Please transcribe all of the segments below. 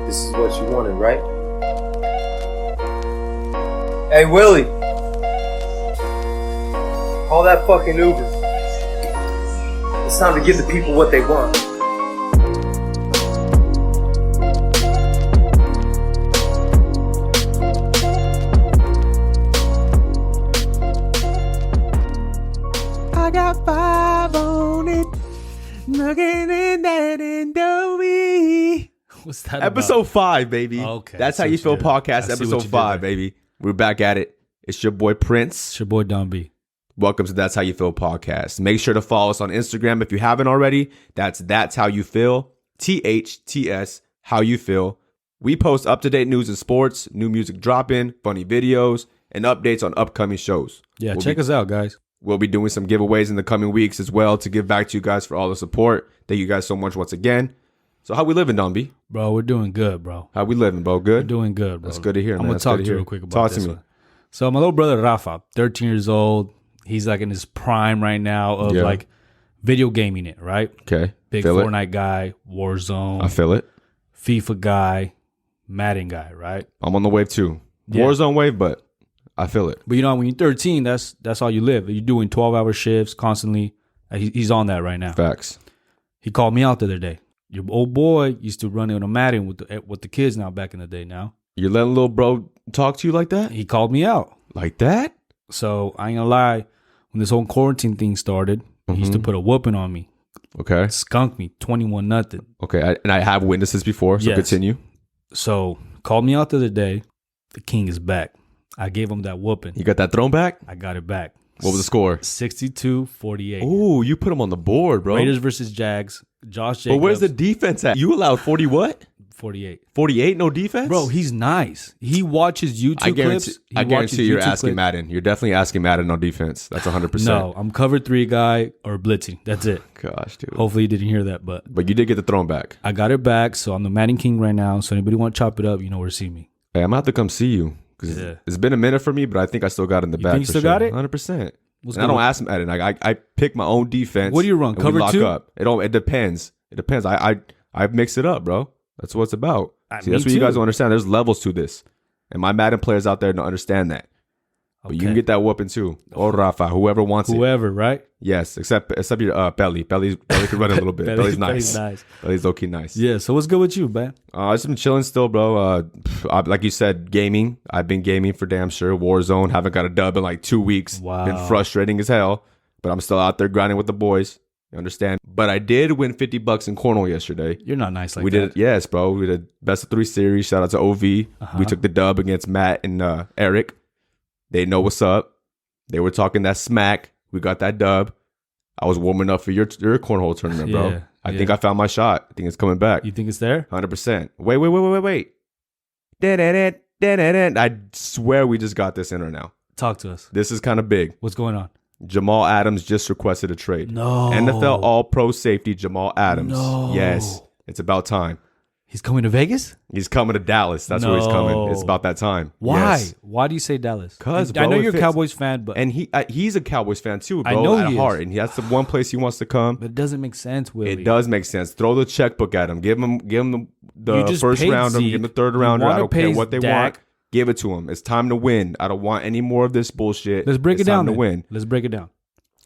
This is what you wanted, right? Hey, Willie. Call that fucking Uber. It's time to give the people what they want. I got 5 on it. Looking in that Adobe. What's that Episode 5, baby. Okay. That's How You Feel podcast, episode 5, baby. We're back at it. It's your boy Prince. It's your boy Don B. Welcome to That's How You Feel podcast. Make sure to follow us on Instagram if you haven't already. That's How You Feel. THTS How You Feel. We post up-to-date news and sports, new music drop-in, funny videos, and updates on upcoming shows. Yeah, check us out, guys. We'll be doing some giveaways in the coming weeks as well to give back to you guys for all the support. Thank you guys so much once again. So how we living, Don B? Bro, we're doing good, bro. How we living, bro? Good? We're doing good, bro. That's good to hear, man. I'm going to talk to you real quick about this one. So my little brother, Rafa, 13 years old. He's like in his prime right now of like video gaming it, right? Okay. Big feel Fortnite guy, Warzone. I feel it. FIFA guy, Madden guy, right? I'm on the wave too. Yeah. Warzone wave, but I feel it. But you know, when you're 13, that's all you live. You're doing 12-hour shifts constantly. He's on that right now. Facts. He called me out the other day. Your old boy used to run in a Madden with the kids now back in the day now. You're letting little bro talk to you like that? He called me out. Like that? So I ain't gonna lie. When this whole quarantine thing started, he used to put a whooping on me. Okay. Skunked me 21-0. Okay. And I have witnesses before, so continue. So called me out the other day. The king is back. I gave him that whooping. You got that thrown back? I got it back. What was the score? 62-48. Ooh, you put him on the board, bro. Raiders versus Jags. Josh Jacobs. But where's the defense at? You allowed 40 what? 48. 48, no defense? Bro, he's nice. He watches YouTube clips. I guarantee you're asking Madden. You're definitely asking Madden on defense. That's 100%. No, I'm cover 3 guy or blitzing. That's it. Gosh, dude. Hopefully you didn't hear that, but you did get the thrown back. I got it back, so I'm the Madden king right now. So anybody want to chop it up, you know where to see me. Hey, I'm going to have to come see you. Because it's been a minute for me, but I think I still got it in the back. Think you still got it? 100%. And I don't ask Madden. I pick my own defense. What do you run? Cover 2? Up. It depends. It depends. I mix it up, bro. That's what it's about. See, that's what you guys don't understand. There's levels to this. And my Madden players out there don't understand that. But you can get that whooping too. Or Rafa, whoever wants it. Whoever, right? Yes, except your Belly. Belly can run a little bit. Belly's nice. Belly's low-key nice. Yeah, so what's good with you, man? I've just been chilling still, bro. Like you said, gaming. I've been gaming for damn sure. Warzone. Haven't got a dub in like 2 weeks. Wow. Been frustrating as hell. But I'm still out there grinding with the boys. You understand? But I did win $50 in Cornhole yesterday. You're not nice like we that. Did, yes, bro. We did best of 3 series. Shout out to OV. We took the dub against Matt and Eric. They know what's up. They were talking that smack. We got that dub. I was warming up for your cornhole tournament, bro. I think I found my shot. I think it's coming back. You think it's there? 100%. Wait. I swear we just got this in right now. Talk to us. This is kind of big. What's going on? Jamal Adams just requested a trade. No. NFL All-Pro safety Jamal Adams. No. Yes. It's about time. He's coming to Vegas? He's coming to Dallas. That's where he's coming. It's about that time. Why? Yes. Why do you say Dallas? Because I know you're a Cowboys fan, but and he's a Cowboys fan too, bro. I know at he heart, is. and that's the one place he wants to come. But it doesn't make sense, Willie. It does make sense. Throw the checkbook at him. Give him the first rounder. Give him the third rounder. I don't care what they want. Give it to him. It's time to win. I don't want any more of this bullshit. Let's break it down. Time to win. Let's break it down.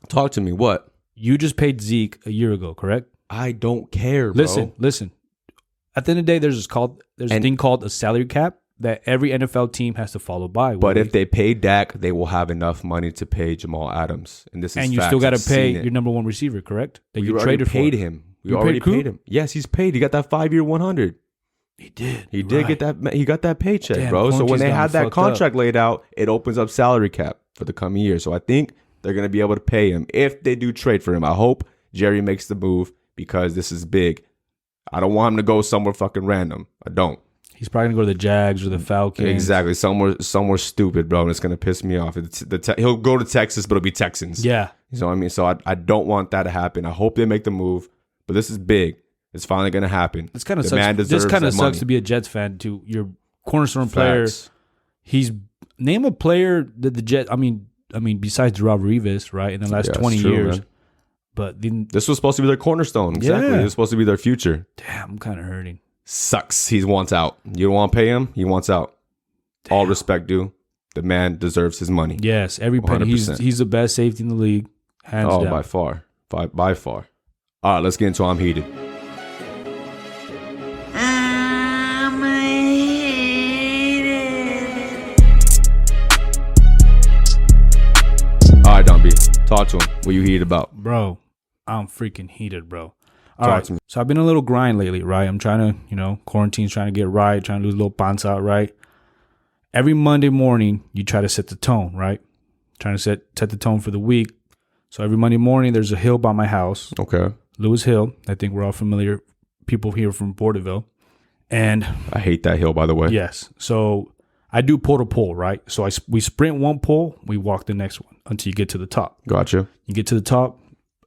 Talk to me. What? You just paid Zeke a year ago, correct? I don't care, bro. Listen. At the end of the day, there's a thing called a salary cap that every NFL team has to follow by. But if they pay Dak, they will have enough money to pay Jamal Adams. And this is and you still got to pay your number 1 receiver, correct? That you traded for. Paid him. We already paid him. Yes, he's paid. He got that 5-year $100. He did. He did get that. He got that paycheck, Damn, bro. So when they had that contract up. laid out, it opens up salary cap for the coming year. So I think they're going to be able to pay him if they do trade for him. I hope Jerry makes the move because this is big. I don't want him to go somewhere fucking random. I don't. He's probably going to go to the Jags or the Falcons. Exactly. Somewhere stupid, bro. And it's going to piss me off. He'll go to Texas, but it'll be Texans. Yeah. You know what I mean? So I don't want that to happen. I hope they make the move. But this is big. It's finally going to happen. This kind of sucks. This kind of sucks to be a Jets fan too. Your cornerstone player. He's name a player that the Jets. I mean, besides Rob Revis, right? In the last 20 years, But then, This was supposed to be their cornerstone. Exactly. Yeah. It was supposed to be their future. damn, I'm kind of hurting. Sucks. He wants out. You don't want to pay him. He wants out. All respect due. The man deserves his money. Yes, every penny. 100%. He's the best safety in the league, hands down. By far. By far. All right, let's get into I'm Heated. I'm heated. All right, Don B. Talk to him. What you heated about? Bro, I'm freaking heated, bro. All Talk right, to me. so I've been in a little grind lately, right? I'm trying to, quarantine's trying to get right, trying to lose a little pants out, right? Every Monday morning, you try to set the tone, right? Trying to set the tone for the week. So every Monday morning, there's a hill by my house, Okay. Lewis Hill. I think we're all familiar, people here from Porterville. And I hate that hill, by the way. yes, so I do pull to pull, right? So we sprint one pull, we walk the next one until you get to the top. Gotcha. You get to the top,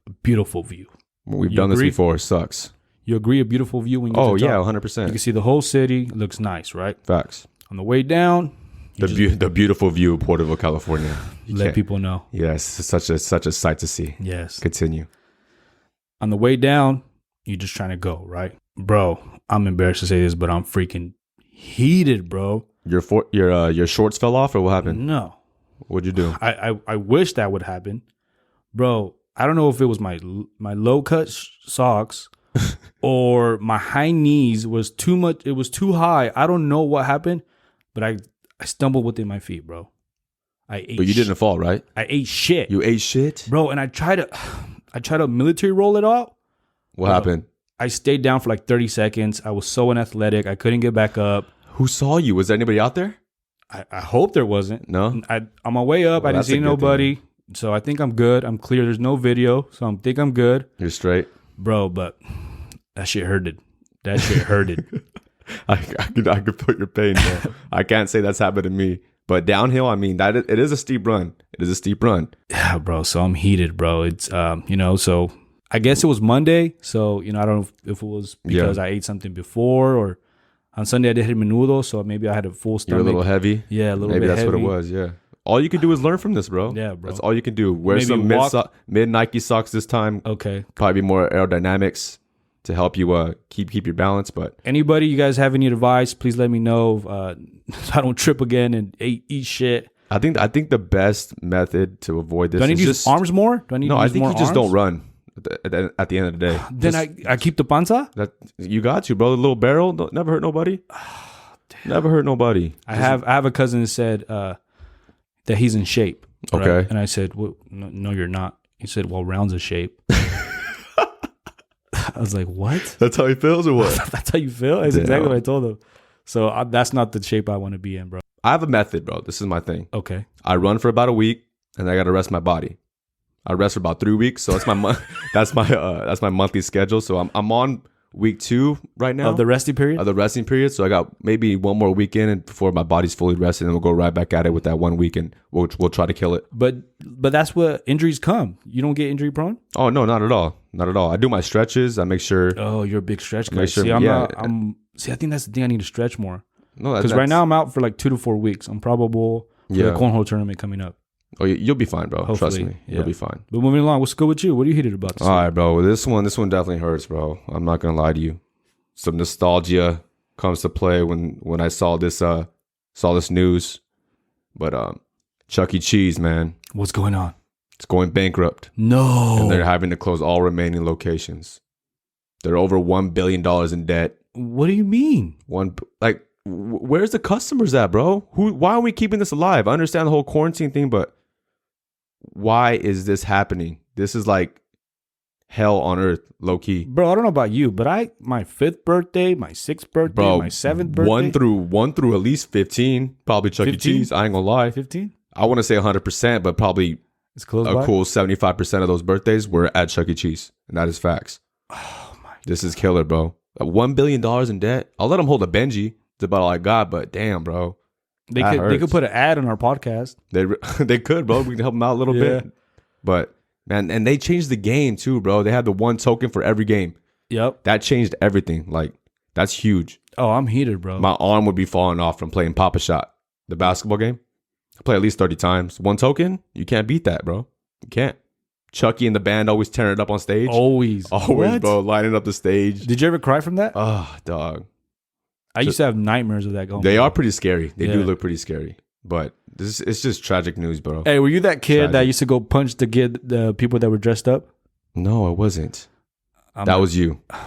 a beautiful view. We've You done agree? this before. It sucks. You agree, a beautiful view when you get Oh, to the yeah, top? 100%. You can see the whole city. It looks nice, right? Facts. On the way down, The beautiful view of Porterville, California. You let can't- people know. Yes, it's such a sight to see. Yes. Continue. On the way down, you're just trying to go, right? Bro, I'm embarrassed to say this, but I'm freaking heated, bro. Your shorts fell off, or what happened? No. What'd you do? I wish that would happen. Bro, I don't know if it was my low cut socks or my high knees was too much. It was too high. I don't know what happened, but I stumbled within my feet, bro. I ate. But you didn't fall, right? I ate shit, You ate shit. bro. And I tried to military roll it out. What happened? I stayed down for like 30 seconds. I was so unathletic. I couldn't get back up. Who saw you? Was there anybody out there? I hope there wasn't. No. On my way up, Well, I didn't that's a see good nobody. So I think I'm good. I'm clear. There's no video. So I think I'm good. You're straight. Bro, but that shit hurted. That shit hurted. I could put your pain, bro. I can't say that's happened to me. But downhill, I mean, it is a steep run. It is a steep run. Yeah, bro. So I'm heated, bro. It's, so I guess it was Monday. So, I don't know if it was because I ate something before or on Sunday I did hit menudo. So maybe I had a full stomach. You're a little heavy. Yeah, a little Maybe bit that's heavy. what it was. Yeah. All you can do is learn from this, bro. Yeah, bro. That's all you can do. Wear Maybe some walk- mid Nike socks this time. Okay. Probably be more aerodynamics to help you keep your balance. But Anybody, you guys have any advice? Please let me know. So I don't trip again and eat shit. I think the best method to avoid this Do I need is to use just arms more? Do I need No, to I use think more you just arms? don't run at the end of the day. Then Just- I keep the panza? that you got to, bro. The little barrel never hurt nobody. Never hurt nobody. I have a cousin that said that he's in shape. right? Okay. And I said, well, no, you're not. He said, well, round's a shape. I was like, what? That's how he feels, or what? That's how you feel? That's Damn. exactly what I told him. So that's not the shape I want to be in, bro. I have a method, bro. This is my thing. Okay. I run for about a week, and I got to rest my body. I rest for about 3 weeks, so that's my that's my monthly schedule. So I'm on week 2 right now Of the resting period? of the resting period. So I got maybe one more weekend, and before my body's fully rested, and we'll go right back at it with that 1 week, and we'll try to kill it. But that's where injuries come. You don't get injury prone? Oh no, not at all, not at all. I do my stretches. I make sure. Oh, you're a big stretch guy. Make sure- See, I'm yeah. not. I think that's the thing. I need to stretch more. No, Because right now I'm out for like 2 to 4 weeks. I'm probable for Yeah. the cornhole tournament coming up. Oh, you'll be fine, bro. Trust Hopefully, me, yeah. you'll be fine. But moving along, what's good with you? What are you heated about this All week? right, bro. This one definitely hurts, bro. I'm not gonna lie to you. Some nostalgia comes to play when I saw this news. But Chuck E. Cheese, man, What's going on? it's going bankrupt, No. and they're having to close all remaining locations. They're over $1 billion in debt. What do you mean? Where's the customers at, bro? Why are we keeping this alive? I understand the whole quarantine thing, but why is this happening? This is like hell on earth, low key. Bro, I don't know about you, but my 5th birthday, my 6th birthday, Bro, my 7th birthday. one through at least 15, probably Chuck E. 15? Cheese. I ain't gonna lie. 15? I want to say 100%, but probably It's close a by. cool 75% of those birthdays were at Chuck E. Cheese, and that is facts. Oh my. This is killer, bro. $1 billion in debt. I'll let them hold a Benji. It's about all I got, but damn, bro. They That could hurts. put an ad on our podcast. They could, bro. We can help them out a little Yeah. bit. But man, and they changed the game too, bro. They had the one token for every game. Yep. That changed everything. Like, that's huge. Oh, I'm heated, bro. My arm would be falling off from playing Papa Shot, the basketball game. I play at least 30 times. One token, you can't beat that, bro. You can't. Chucky and the band always tearing it up on stage. Always, what? Bro, lining up the stage. Did you ever cry from that? Oh, dog. I used to have nightmares of that going. They are pretty scary. They do Yeah. look pretty scary. But it's just tragic news, bro. Hey, were you that kid that Tragic. used to go punch the people that were dressed up? No, I wasn't. I'm That not- was you. I'm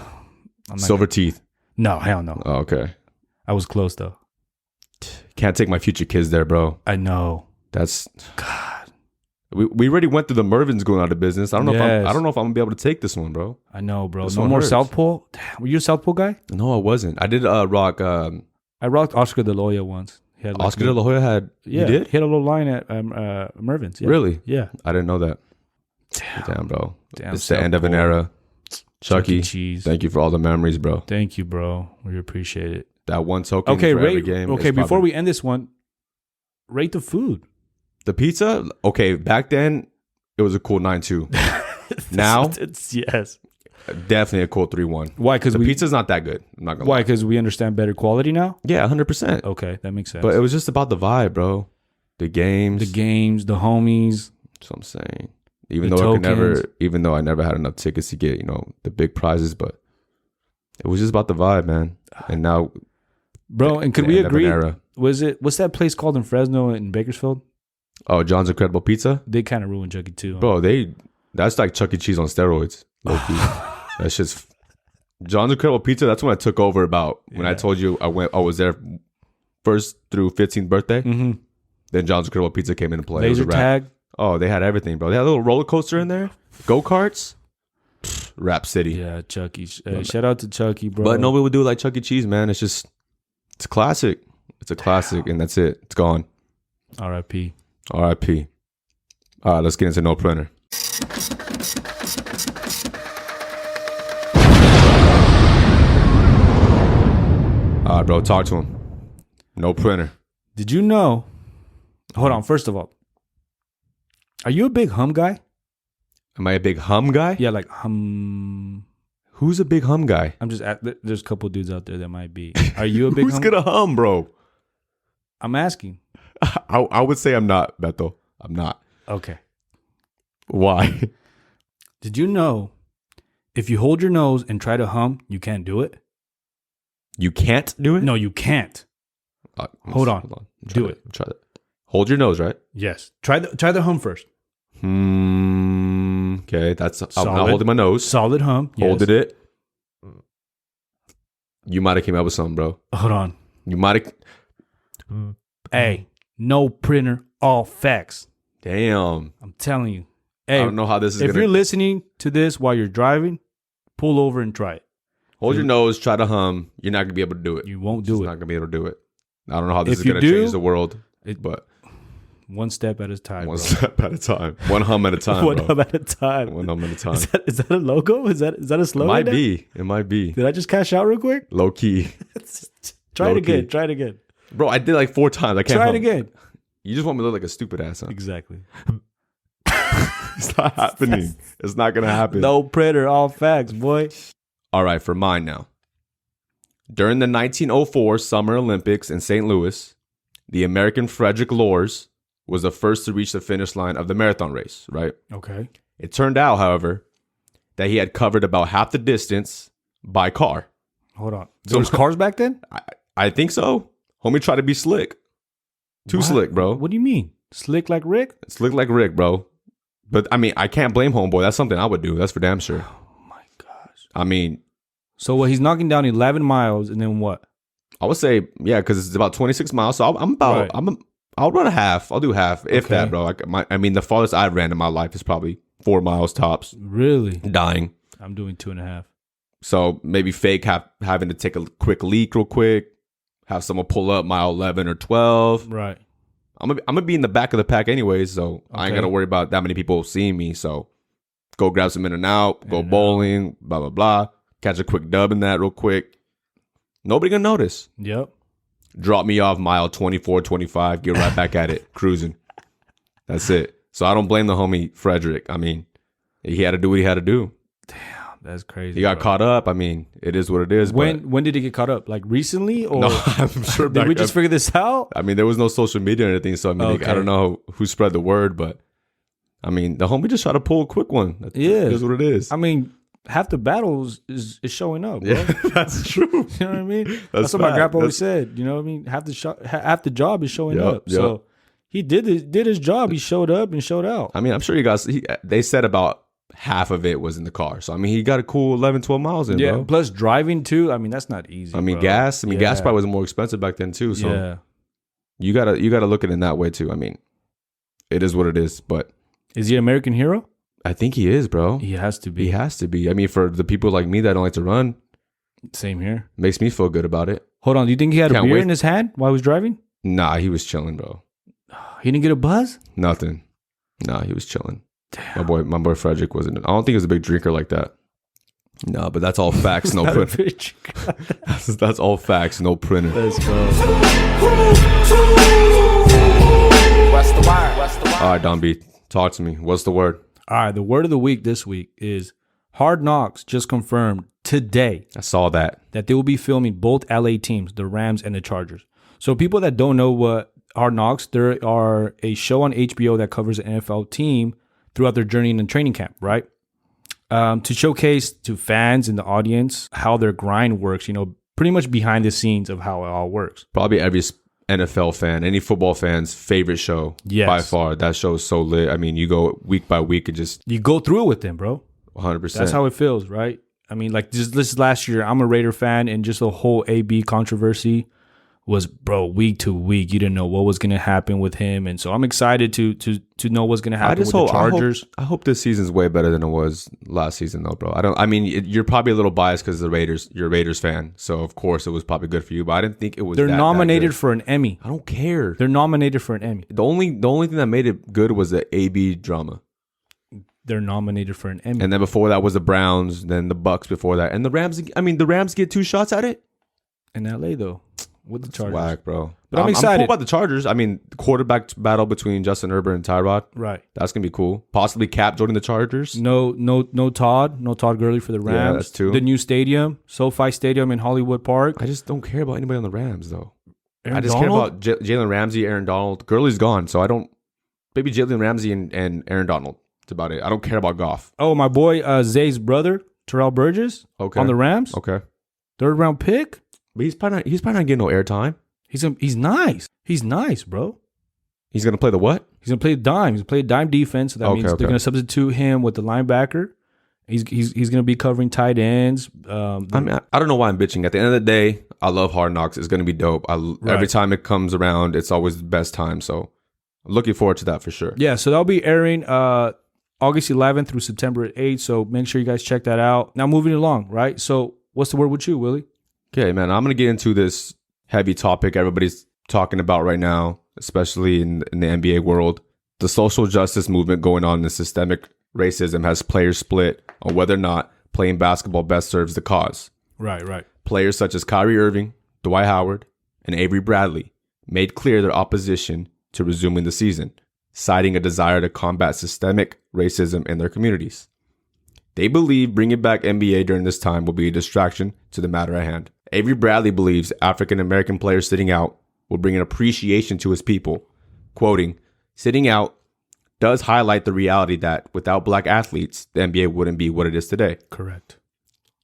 not Silver teeth. No, hell no. Oh, okay. I was close though. Can't take my future kids there, bro. I know. That's God. we already went through the Mervins going out of business. I don't know Yes. I don't know if I'm gonna be able to take this one, bro. I know, bro. This No one more hurts. South Pole. Damn, were you a South Pole guy? No, I wasn't. I did rock I rocked Oscar De La Hoya once. He had Oscar De La Hoya had Yeah, you did? He had a little line at Mervin's. Yeah. Really? Yeah. I didn't know that. Damn. Damn, bro. Damn, It's the South end of an Pole. era. Chuck E. Chucky, Cheese. thank you for all the memories, bro. Thank you, bro. We appreciate it. That one token Okay, for every rate. game. Okay, is before probably- we end this one, rate the food. the pizza, okay, back then it was a cool 9.2. Now, It's yes. definitely a cool 3.1. Why? Because The we. pizza's not that good. I'm not gonna Why? lie. Because we understand better quality now. Yeah, 100%. Okay, that makes sense. But it was just about the vibe, bro. The games. the games, the homies. That's what I'm saying. Even The though tokens. I never had enough tickets to get, the big prizes, but it was just about the vibe, man. And now, Bro, and could the we end of an agree? era. What's that place called in Fresno in Bakersfield? Oh, John's Incredible Pizza, They kind of ruined Chuck E. too. bro. That's like Chuck E. Cheese on steroids, low key. That's just John's Incredible Pizza. That's when I took over. About when I Yeah. told you I was there first through 15th birthday. Mm-hmm. Then John's Incredible Pizza came into play. It was Laser a wrap. tag. Oh, they had everything, bro. They had a little roller coaster in there, go karts, Rap City. Yeah, Chuck E. Shout out to Chuck E., bro. But nobody would do it like Chuck E. Cheese, man. It's a classic. It's a classic, and that's it. It's gone. R.I.P. R.I.P. All right, let's get into No Printer. All right, bro, talk to him. No Printer. Did you know? Hold on. First of all, are you a big hum guy? Am I a big hum guy? Yeah, like hum. Who's a big hum guy? I'm just. There's a couple dudes out there that might be. Are you a big? Who's hum? gonna hum, bro? I'm asking. I would say I'm not, Beto. I'm not. Okay. Why? Did you know? If you hold your nose and try to hum, you can't do it. You can't do it? No, you can't. Hold on. Do it. Try that. Hold your nose, right? Yes. Try the hum first. Okay, that's. I'm Solid. not holding my nose. Solid hum. Yes. Holded it. You might have came up with something, bro. Hold on. You might have. Hey, no printer, all facts. Damn. I'm telling you. Hey, I don't know how this is if gonna. you're listening to this while you're driving, pull over and try it. Hold your nose. Try to hum. You're not gonna be able to do it. You won't You're do not it. gonna be able to do it. I don't know how this If is you gonna do, change the world, but One step at a time. one bro. step at a time, one hum at a time, One bro. hum at a time. One hum at a time. Is that a logo? Is that a It slogan? might now? be. It might be Did I just cash out real quick? low key, Try it Low again. key. Try it again. bro. I did like 4 times. I can't. Try it hum. again. You just want me to look like a stupid ass. Huh? Exactly. It's not happening. It's not gonna happen. No printer, all facts, boy. All right, for mine now. During the 1904 Summer Olympics in St. Louis, the American Frederick Loers was the first to reach the finish line of the marathon race, right? Okay. It turned out, however, that he had covered about half the distance by car. Hold on. There was cars back then? I think so. Homie tried to be slick. Too What? slick, bro. What do you mean? Slick like Rick? Slick like Rick, bro. But, I mean, I can't blame homeboy. That's something I would do. That's for damn sure. Oh my gosh. I mean, So what? He's knocking down 11 miles, and then what? I would say, yeah, because it's about 26 miles. So I'm about, Right. I'll run a half. I'll do half, if Okay. that, bro. Like the farthest I've ran in my life is probably 4 miles tops. Really? Dying. I'm doing 2.5. So maybe fake having to take a quick leak real quick. Have someone pull up mile 11 or 12. Right. I'm gonna be in the back of the pack anyways, so I ain't Okay. gotta worry about that many people seeing me. So go grab some in and out, go In and bowling, blah blah blah. Catch a quick dub in that real quick. Nobody gonna notice. Yep. Drop me off mile 24, 25, get right back at it, cruising. That's it. So I don't blame the homie Frederick. I mean, he had to do what he had to do. That's crazy. He got bro. caught up. I mean, it is what it is. When did he get caught up? Like recently, or No, I'm sure. did we just figure this out? I mean, there was no social media or anything, so I mean, like, I Okay. don't know who spread the word, but I mean, the homie just tried to pull a quick one. That is what it is. I mean, half the battles is showing up, bro. Yeah, that's true. You know what I mean? That's what my grandpa always said. You know what I mean? Half the job is showing up. Yep. So he did his job. He showed up and showed out. I mean, I'm sure you guys, they said about half of it was in the car. So, I mean, he got a cool 11, 12 miles in, bro. Plus driving too. I mean, that's not easy. I mean, bro. gas probably was more expensive back then too. So you gotta look at it in that way too. I mean, it is what it is. But is he an American hero? I think he is, bro. He has to be. He has to be. I mean, for the people like me that don't like to run, same here. Makes me feel good about it. Hold on, do you think he had a beer in his hand while he was driving? Nah, he was chilling, bro. He didn't get a buzz? Nothing. Nah, he was chilling. Damn. My boy Frederick wasn't. I don't think he was a big drinker like that. No, but that's all facts, no printer. That's all facts, no printer. Let's go. What's the word? All right, Don B, talk to me. What's the word? All right, the word of the week this week is Hardknocks just confirmed today. I saw that they will be filming both LA teams, the Rams and the Chargers. So people that don't know what Hardknocks, there are a show on HBO that covers an NFL team throughout their journey in the training camp, right? To showcase to fans and the audience how their grind works, pretty much behind the scenes of how it all works. Probably every NFL fan, any football fan's favorite show by far. That show is so lit. I mean, you go week by week and just... You go through it with them, bro. 100%. That's how it feels, right? I mean, like this last year, I'm a Raider fan, and just the whole AB controversy was, bro, week to week. You didn't know what was going to happen with him. And so I'm excited to know what's going to happen with the Chargers. I hope this season's way better than it was last season, though, bro. You're probably a little biased because the Raiders, you're a Raiders fan. So, of course, it was probably good for you. But I didn't think it was They're nominated for an Emmy. I don't care. They're nominated for an Emmy. The only thing that made it good was the AB drama. They're nominated for an Emmy. And then before that was the Browns, then the Bucks before that. And the Rams, the Rams get 2 shots at it? In LA, though. With the Chargers. Whack, bro. But I'm excited. I'm cool about the Chargers. I mean, the quarterback battle between Justin Herbert and Tyrod. Right. That's going to be cool. Possibly Cap joining the Chargers. No Todd Gurley for the Rams. Yeah, that's 2. The new stadium, SoFi Stadium in Hollywood Park. I just don't care about anybody on the Rams, though. Aaron I just Donald? care about Jalen Ramsey, Aaron Donald. Gurley's gone, so I don't... Maybe Jalen Ramsey and Aaron Donald. That's about it. I don't care about Goff. Oh, my boy Zay's brother, Terrell Burgess, on the Rams. Okay. 3rd round pick. But he's probably not getting no airtime. He's nice. He's nice, bro. He's going to play the what? He's going to play dime. He's going to play dime defense. So that means they're going to substitute him with the linebacker. He's going to be covering tight ends. I don't know why I'm bitching. At the end of the day, I love Hard Knocks. It's going to be dope. Every time it comes around, it's always the best time. So I'm looking forward to that for sure. Yeah, so that'll be airing August 11th through September 8th. So make sure you guys check that out. Now moving along, right? So what's the word with you, Willie? Okay, man. I'm going to get into this heavy topic everybody's talking about right now, especially in the NBA world. The social justice movement going on in systemic racism has players split on whether or not playing basketball best serves the cause. Right. Players such as Kyrie Irving, Dwight Howard, and Avery Bradley made clear their opposition to resuming the season, citing a desire to combat systemic racism in their communities. They believe bringing back NBA during this time will be a distraction to the matter at hand. Avery Bradley believes African American players sitting out will bring an appreciation to his people. Quoting, "Sitting out does highlight the reality that without black athletes, the NBA wouldn't be what it is today." Correct.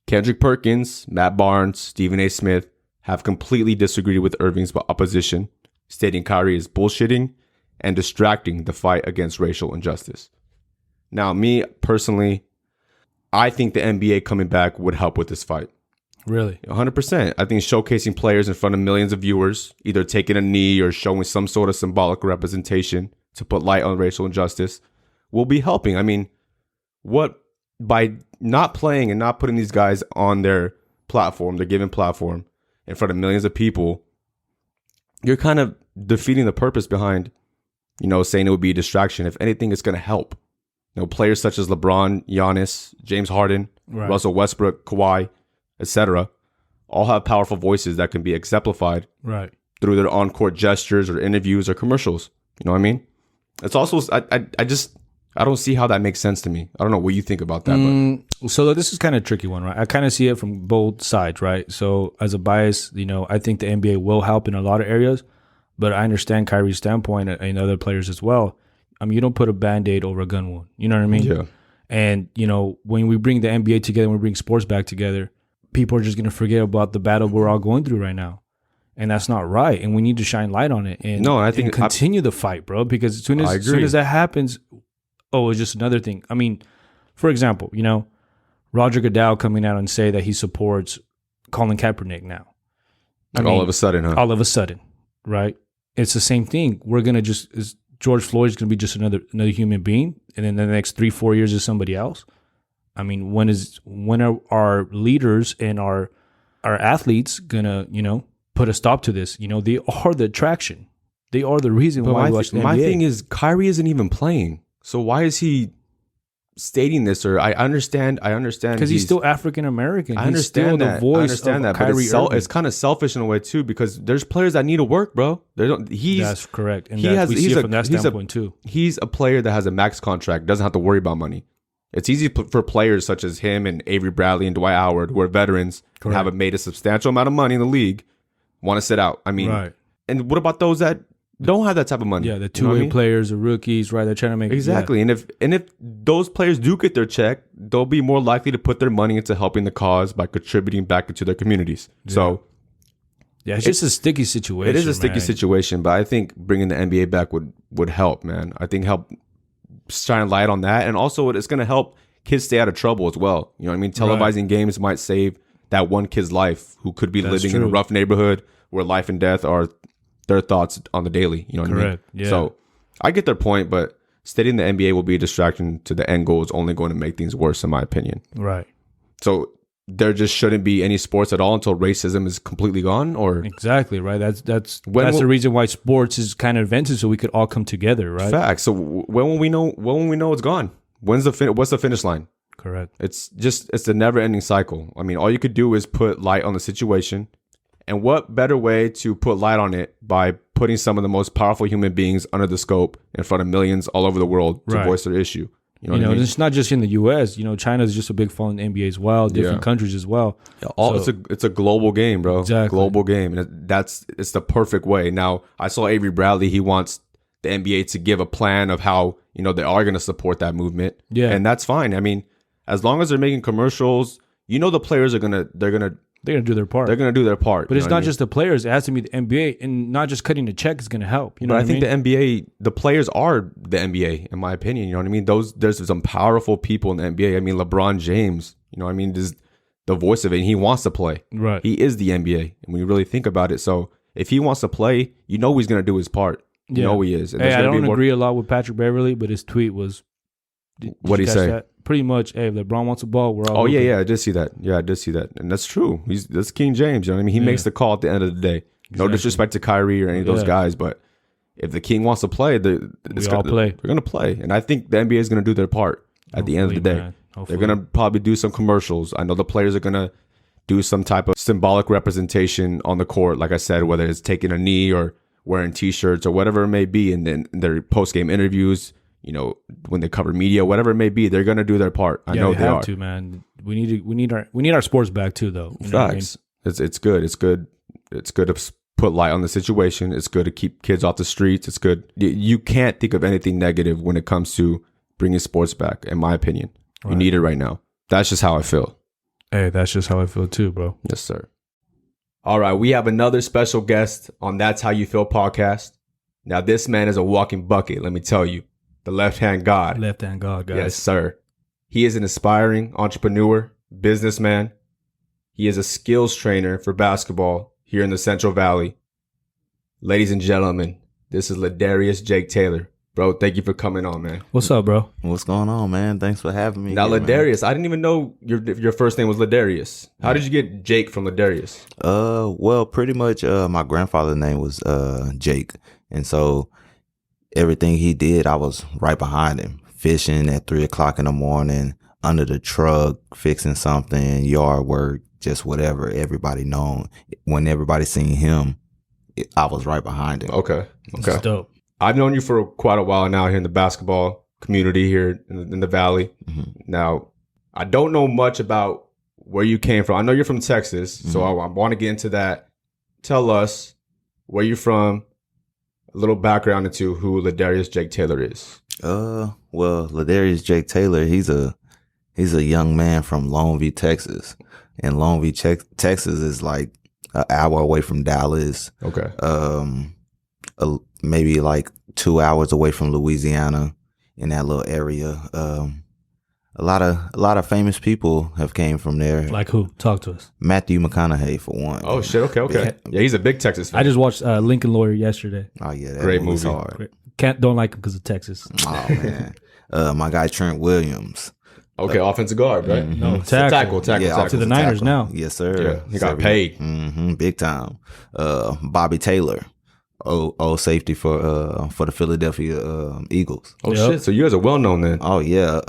Kendrick Perkins, Matt Barnes, Stephen A. Smith have completely disagreed with Irving's opposition, stating Kyrie is bullshitting and distracting the fight against racial injustice. Now, me personally, I think the NBA coming back would help with this fight. Really? 100%. I think showcasing players in front of millions of viewers, either taking a knee or showing some sort of symbolic representation to put light on racial injustice, will be helping. I mean, by not playing and not putting these guys on their platform, their given platform, in front of millions of people, you're kind of defeating the purpose behind, saying it would be a distraction. If anything, it's going to help. Players such as LeBron, Giannis, James Harden, Russell Westbrook, Kawhi, etc., all have powerful voices that can be exemplified through their on-court gestures or interviews or commercials. You know what I mean? It's also, I don't see how that makes sense to me. I don't know what you think about that. So this is kind of a tricky one, right? I kind of see it from both sides, right? So as a bias, I think the NBA will help in a lot of areas, but I understand Kyrie's standpoint and other players as well. I mean, you don't put a Band-Aid over a gun wound. You know what I mean? Yeah. And, you know, when we bring the NBA together, when we bring sports back together, people are just going to forget about the battle we're all going through right now. And that's not right. And we need to shine light on it and, and continue the fight, bro. Because as soon as that happens, it's just another thing. I mean, for example, you know, Roger Goodell coming out and say that he supports Colin Kaepernick now. All of a sudden, huh? All of a sudden, right? It's the same thing. We're going to George Floyd's going to be just another human being. And then the next 3-4 years is somebody else. I mean, when are our leaders and our athletes going to, you know, put a stop to this? You know, they are the attraction. They are the reason why we watch the NBA. My thing is, Kyrie isn't even playing. So why is he stating this? Or I understand because he's still African American. I understand that. The voice I understand of that, Kyrie but it's kind of selfish in a way too, because there's players that need to work, bro. That's correct, and we see it from that standpoint too. He's a player that has a max contract, doesn't have to worry about money. It's easy for players such as him and Avery Bradley and Dwight Howard, who are veterans and have made a substantial amount of money in the league, want to sit out. I mean, right. And what about those that don't have that type of money? Yeah, the two-way players, the rookies, right? They're trying to make exactly. Yeah. And if those players do get their check, they'll be more likely to put their money into helping the cause by contributing back into their communities. Yeah. So, yeah, it's just a sticky situation. It is a sticky situation, but I think bringing the NBA back would help, man. I think help shine light on that, and also it's going to help kids stay out of trouble as well. You know what I mean? Televising games might save that one kid's life who could be living in a rough neighborhood where life and death are their thoughts on the daily. You know what I mean? Yeah. So I get their point, but stating the NBA will be a distraction to the end goal is only going to make things worse, in my opinion. Right. So there just shouldn't be any sports at all until racism is completely gone, or exactly right. That's the reason why sports is kind of invented, so we could all come together, right? Facts. So when will we know? When will we know it's gone? What's the finish line? Correct. It's a never ending cycle. I mean, all you could do is put light on the situation. And what better way to put light on it by putting some of the most powerful human beings under the scope in front of millions all over the world to voice their issue? You know what I mean? It's not just in the U.S. You know, China is just a big fan in the NBA as well. Different countries as well. Yeah, it's a global game, bro. Exactly. Global game, and it's the perfect way. Now, I saw Avery Bradley. He wants the NBA to give a plan of how, you know, they are going to support that movement. Yeah, and that's fine. I mean, as long as they're making commercials, you know, the players they're gonna do their part. They're going to do their part. But it's not just the players. It has to be the NBA, and not just cutting the check is going to help. You know but I think the NBA, the players are the NBA, in my opinion. You know what I mean? There's some powerful people in the NBA. I mean, LeBron James, you know what I mean? Is the voice of it. And he wants to play. Right. He is the NBA. And when you really think about it, so if he wants to play, you know he's going to do his part. You know he is. And I don't agree a lot with Patrick Beverley, but his tweet was... What did he say? That? Pretty much, hey, if LeBron wants a ball, we're all Oh, yeah, I did see that. Yeah, I did see that. And that's true. That's King James. You know what I mean? He makes the call at the end of the day. Exactly. No disrespect to Kyrie or any of those guys, but if the King wants to play, they're going to play. And I think the NBA is going to do their part at the end of the day. They're going to probably do some commercials. I know the players are going to do some type of symbolic representation on the court, like I said, whether it's taking a knee or wearing T-shirts or whatever it may be. And then their post-game interviews, you know, when they cover media, whatever it may be, they're gonna do their part. I know they have are. To, man. We need our sports back too, though. You know Facts. What I mean? It's good. It's good to put light on the situation. It's good to keep kids off the streets. It's good. You can't think of anything negative when it comes to bringing sports back. In my opinion, you need it right now. That's just how I feel. Hey, that's just how I feel too, bro. Yes, sir. All right, we have another special guest on That's How You Feel podcast. Now, this man is a walking bucket. Let me tell you. The left-hand God. Left-hand God, guys. Yes, sir. He is an aspiring entrepreneur, businessman. He is a skills trainer for basketball here in the Central Valley. Ladies and gentlemen, this is LaDarrius Jake Taylor. Bro, thank you for coming on, man. What's up, bro? What's going on, man? Thanks for having me. Now, again, LaDarrius, man. I didn't even know your first name was LaDarrius. How did you get Jake from LaDarrius? Well, pretty much my grandfather's name was Jake. And so everything he did, I was right behind him, fishing at 3:00 in the morning, under the truck, fixing something, yard work, just whatever. Everybody known. When everybody seen him, I was right behind him. Okay. That's dope. I've known you for quite a while now here in the basketball community here in the Valley. Mm-hmm. Now, I don't know much about where you came from. I know you're from Texas, so I want to get into that. Tell us where you're from, a little background into who LaDarrius Jake Taylor is. Well, LaDarrius Jake Taylor, he's a young man from Longview, Texas, and Longview, Texas is like an hour away from Dallas. Okay. Maybe like 2 hours away from Louisiana, in that little area. A lot of famous people have came from there. Like who? Talk to us. Matthew McConaughey for one. Oh shit. Okay. Yeah, he's a big Texas fan. I just watched Lincoln Lawyer yesterday. Oh yeah, that Great movie's movie. hard. Don't like him because of Texas. Oh man, my guy Trent Williams. Okay, offensive guard, right? No, Tackle. To the offensive Niners tackle. now. Yes, sir. Yeah, he got paid. Big time. Bobby Taylor, old safety for the Philadelphia Eagles. Oh Yep. shit. So you guys are well known then. Oh yeah,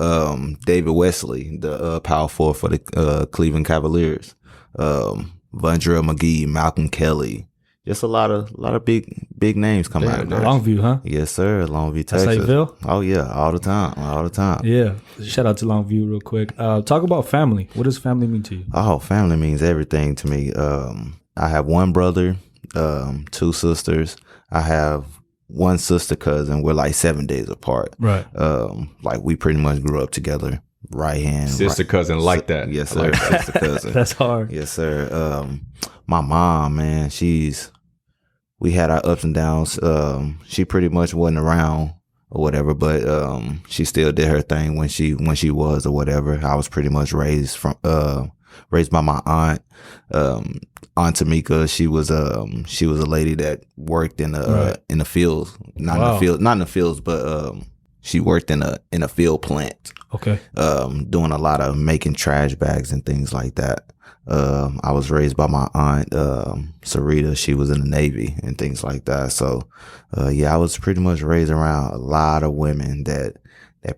David Wesley, the power forward for the Cleveland Cavaliers. Vondrell McGee, Malcolm Kelly. Just a lot of big names come out of there. Longview, huh? Yes, sir. Longview, Texas. That's how you feel? Oh yeah, all the time. Yeah. Shout out to Longview real quick. Talk about family. What does family mean to you? Oh, family means everything to me. I have one brother, 2 sisters. I have one sister cousin. We're like 7 days apart. Right. Like we pretty much grew up together. Right hand, Sister cousin like that. Yes, I sir. like that. Sister cousin. That's hard. Yes, sir. My mom, man, we had our ups and downs. She pretty much wasn't around or whatever, but she still did her thing when she was or whatever. I was pretty much raised by my aunt. Aunt Tamika, she was a lady that worked in the fields, not in the fields, but she worked in a field plant. Okay. Doing a lot of making trash bags and things like that. I was raised by my aunt, Sarita. She was in the Navy and things like that. So, I was pretty much raised around a lot of women that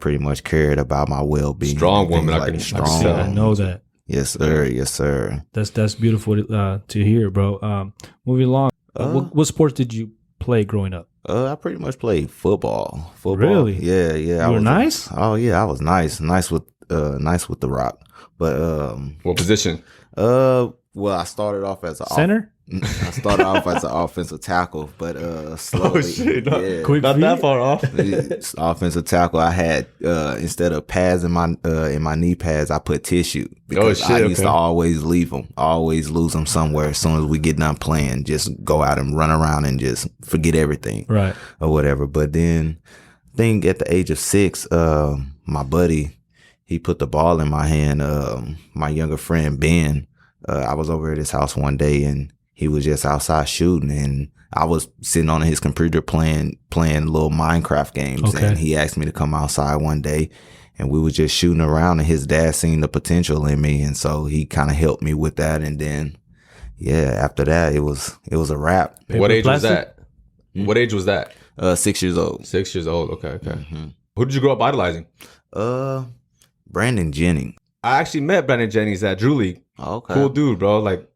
pretty much cared about my well-being. Strong woman. I know that. Yes, sir. Yes, sir. That's beautiful to hear, bro. Moving along. What sports did you play growing up? I pretty much played football. Really? Yeah. You were nice? Oh yeah, I was nice with the rock. But What position? well, I started off as a Center? I started off as an offensive tackle, but slowly, Quick Not feet? that far off. offensive tackle. I had instead of pads in my knee pads, I put tissue because I used to always leave them, always lose them somewhere. As soon as we get done playing, just go out and run around and just forget everything, Right. or whatever. But then, I think at the age of 6, my buddy, he put the ball in my hand. My younger friend Ben, I was over at his house one day and he was just outside shooting, and I was sitting on his computer playing little Minecraft games. Okay. And he asked me to come outside one day, and we were just shooting around, and his dad seen the potential in me, and so he kind of helped me with that. And then, after that, it was a wrap. What age was plastic? that? What age was that? 6 years old. 6 years old. Okay. Who did you grow up idolizing? Brandon Jennings. I actually met Brandon Jennings at Drew League. Okay. Cool dude, bro. Like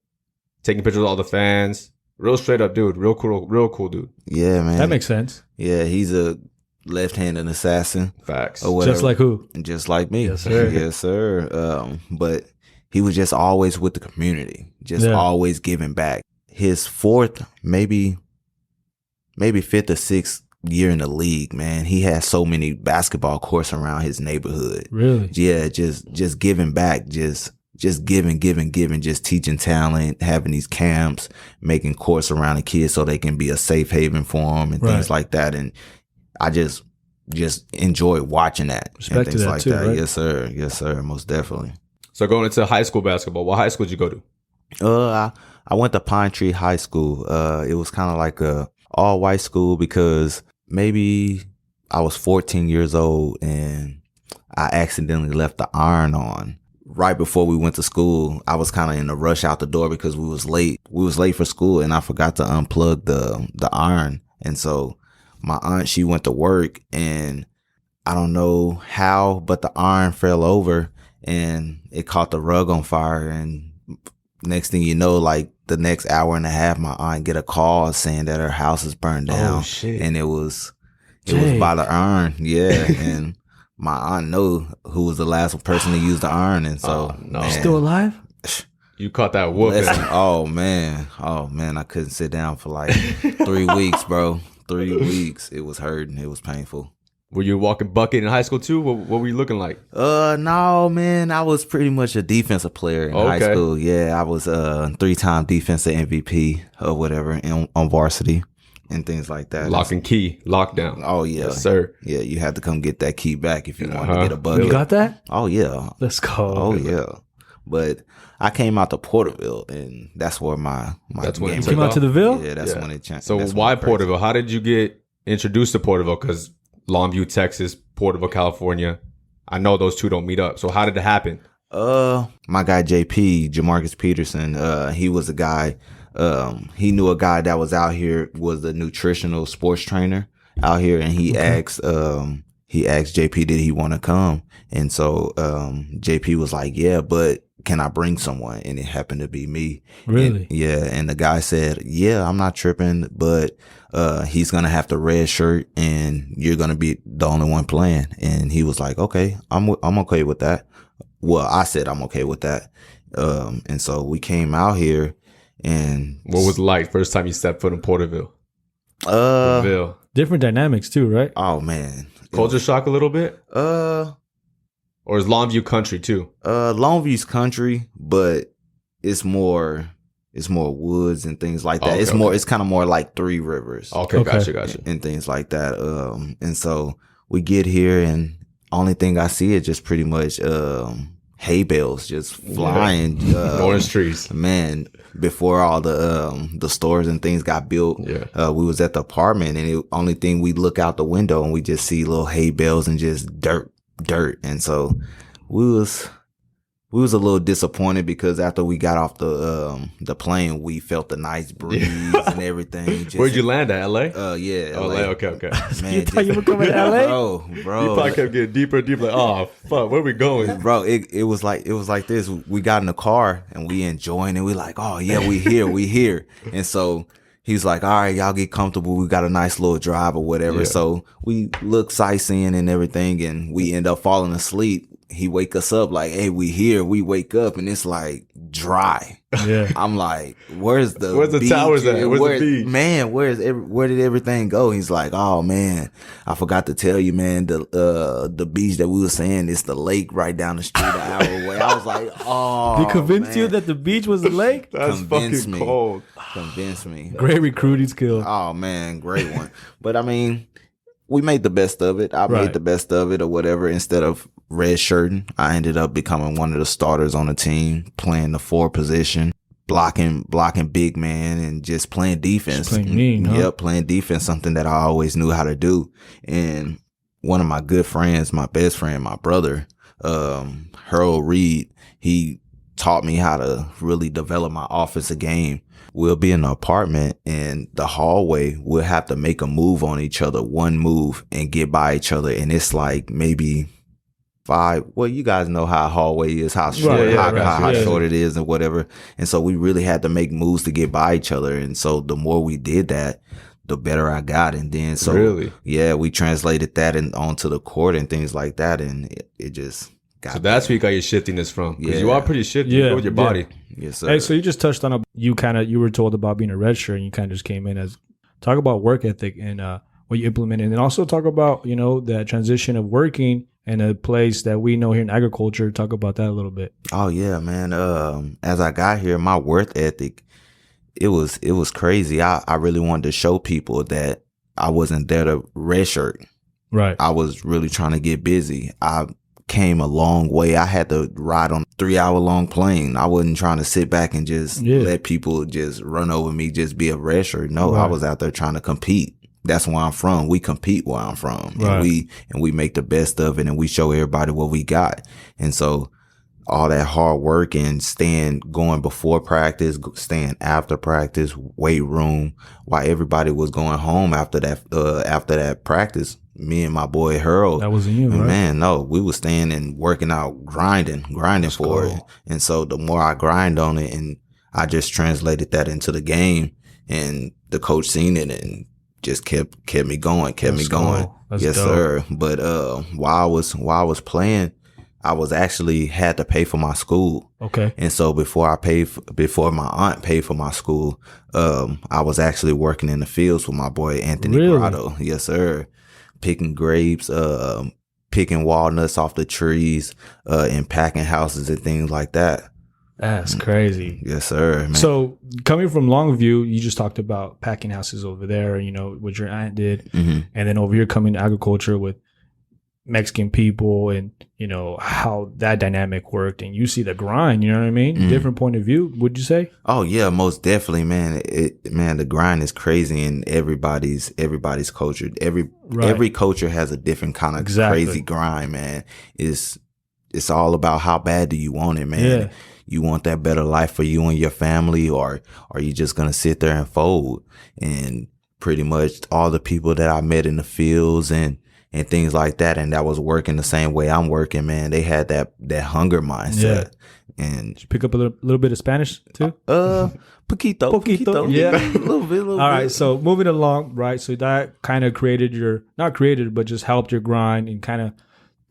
taking pictures with all the fans. Real straight up dude. Real cool dude. Yeah, man. That makes sense. Yeah, he's a left-handed assassin Facts. or whatever. Just like who? Just like me. Yes, sir. Yes, sir. But he was just always with the community, just always giving back. His 4th, maybe 5th or 6th year in the league, man, he had so many basketball courts around his neighborhood. Really? Yeah, just giving back, just giving, just teaching talent, having these camps, making courts around the kids so they can be a safe haven for them and things like that. And I just enjoy watching that. Respect and to things that like too, that. right? Yes, sir, most definitely. So going into high school basketball, what high school did you go to? I went to Pine Tree High School. It was kind of like a all white school because maybe I was 14 years old and I accidentally left the iron on. Right before we went to school, I was kind of in a rush out the door because we was late. We was late for school and I forgot to unplug the iron. And so my aunt, she went to work and I don't know how, but the iron fell over and it caught the rug on fire. And next thing you know, like the next hour and a half, my aunt get a call saying that her house is burned down. Oh, shit. And it was by the iron. Yeah. And my aunt knew who was the last person to use the iron. And so, no. man, Still alive? You caught that whooping. listen, oh man, I couldn't sit down for like 3 weeks, bro. 3 weeks. It was hurting. It was painful. Were you walking bucket in high school too? What were you looking like? No, man. I was pretty much a defensive player in high school. Yeah, I was 3-time defensive MVP or whatever on varsity and things like that. Lock and key, lockdown. Oh yeah, yes, sir. Yeah, you had to come get that key back if you wanted to get a bucket. You got that? Oh yeah. Let's go. Oh yeah. But I came out to Porterville, and that's where my That's when game it Came out to the Ville? Yeah, that's when it changed. So why Porterville? How did you get introduced to Porterville? Because Longview, Texas, Porterville, California. I know those two don't meet up. So how did it happen? My guy JP, Jamarcus Peterson, he was a guy, he knew a guy that was out here, was a nutritional sports trainer out here, and he asked JP, did he want to come? And so JP was like, yeah, but can I bring someone? And it happened to be me. Really? And the guy said, yeah, I'm not tripping, but he's gonna have to red shirt and you're gonna be the only one playing. And he was like, okay, I'm okay with that. Well, I said I'm okay with that. And so we came out here. And what was it like first time you stepped foot in Porterville? Ville. Different dynamics too, right? Oh man. Culture shock a little bit? Or is Longview country too? Longview's country, but it's more woods and things like that. It's kind of more like Three Rivers. Okay. Gotcha. And things like that. And so we get here, and only thing I see is just pretty much hay bales just flying. Orange trees. Man, before all the stores and things got built, we was at the apartment, and the only thing we look out the window and we just see little hay bales and just dirt. And so we was a little disappointed because after we got off the plane, we felt the nice breeze and everything. Where'd you land at? LA? Yeah, LA. Okay. Man, You thought you were coming to LA? bro. You probably kept getting deeper and deeper. Like, oh fuck, where we going? Bro, it was like this. We got in the car and we enjoying it. We like, oh yeah, we here. And so he's like, all right, y'all get comfortable. We got a nice little drive or whatever. Yeah. So we look sightseeing and everything, and we end up falling asleep. He wake us up like, hey, we here. We wake up and it's like dry. Yeah. I'm like, where's the beach? Towers at? Where's the beach? Man, where did everything go? He's like, oh man, I forgot to tell you, man, the beach that we were saying is the lake right down the street an hour away. I was like, oh. They convinced you that the beach was the lake? That's fucking cold. Convince me. Great recruiting skill. Oh man, great one. But I mean, we made the best of it. I made the best of it or whatever. Instead of red shirting, I ended up becoming one of the starters on the team, playing the 4 position, blocking big man, and just playing defense. Just playing mean, huh? Yep, playing defense, something that I always knew how to do. And one of my good friends, my best friend, my brother, Harold Reed, he taught me how to really develop my offensive game. We'll be in an apartment, and the hallway, we'll have to make a move on each other, one move, and get by each other. And it's like maybe 5. Well, you guys know how a hallway is, how short, how short it is and whatever. And so we really had to make moves to get by each other. And so the more we did that, the better I got. And then we translated that onto the court and things like that. And it just got. So that's where you got your shiftiness from. Because you are pretty shifty with your body. Yes, sir. Hey, so you just touched on you were told about being a redshirt, and you kind of just came in as talk about work ethic and what you implemented, and also talk about that transition of working in a place that we know here in agriculture. Talk about that a little bit. Oh yeah, man. As I got here, my work ethic, it was crazy. I really wanted to show people that I wasn't there to redshirt. Right. I was really trying to get busy. I came a long way. I had to ride on a 3-hour-long plane. I wasn't trying to sit back and just let people just run over me, just be a redshirt. No, I was out there trying to compete. That's where I'm from. We compete where I'm from, and we make the best of it, and we show everybody what we got. And so all that hard work and going before practice, staying after practice, weight room, while everybody was going home after that practice. Me and my boy Harold. That wasn't you, right? Man, no. We was staying and working out, grinding for it. And so the more I grind on it, and I just translated that into the game, and the coach seen it and just kept me going, That's dope. Yes, sir. But while I was playing, I was actually had to pay for my school. Okay. And so before my aunt paid for my school, I was actually working in the fields with my boy Anthony Grotto. Yes, sir. picking grapes, picking walnuts off the trees, and packing houses and things like that. That's crazy. Yes, sir. Man. So coming from Longview, you just talked about packing houses over there, you know, what your aunt did. And then over here coming to agriculture with Mexican people and, you know, how that dynamic worked. And you see the grind, you know what I mean? Different point of view, would you say? Oh yeah, most definitely, man. Man, the grind is crazy in everybody's culture. Every culture has a different kind of crazy grind, man. It's all about how bad do you want it, man. Yeah. You want that better life for you and your family, or are you just gonna sit there and fold? And pretty much all the people that I met in the fields and things like that, and that was working the same way I'm working, man. They had that hunger mindset. And Did you pick up a little bit of Spanish too? Poquito. Yeah. a little bit. All right, so moving along, right? So that kind of not created, but just helped your grind and kind of,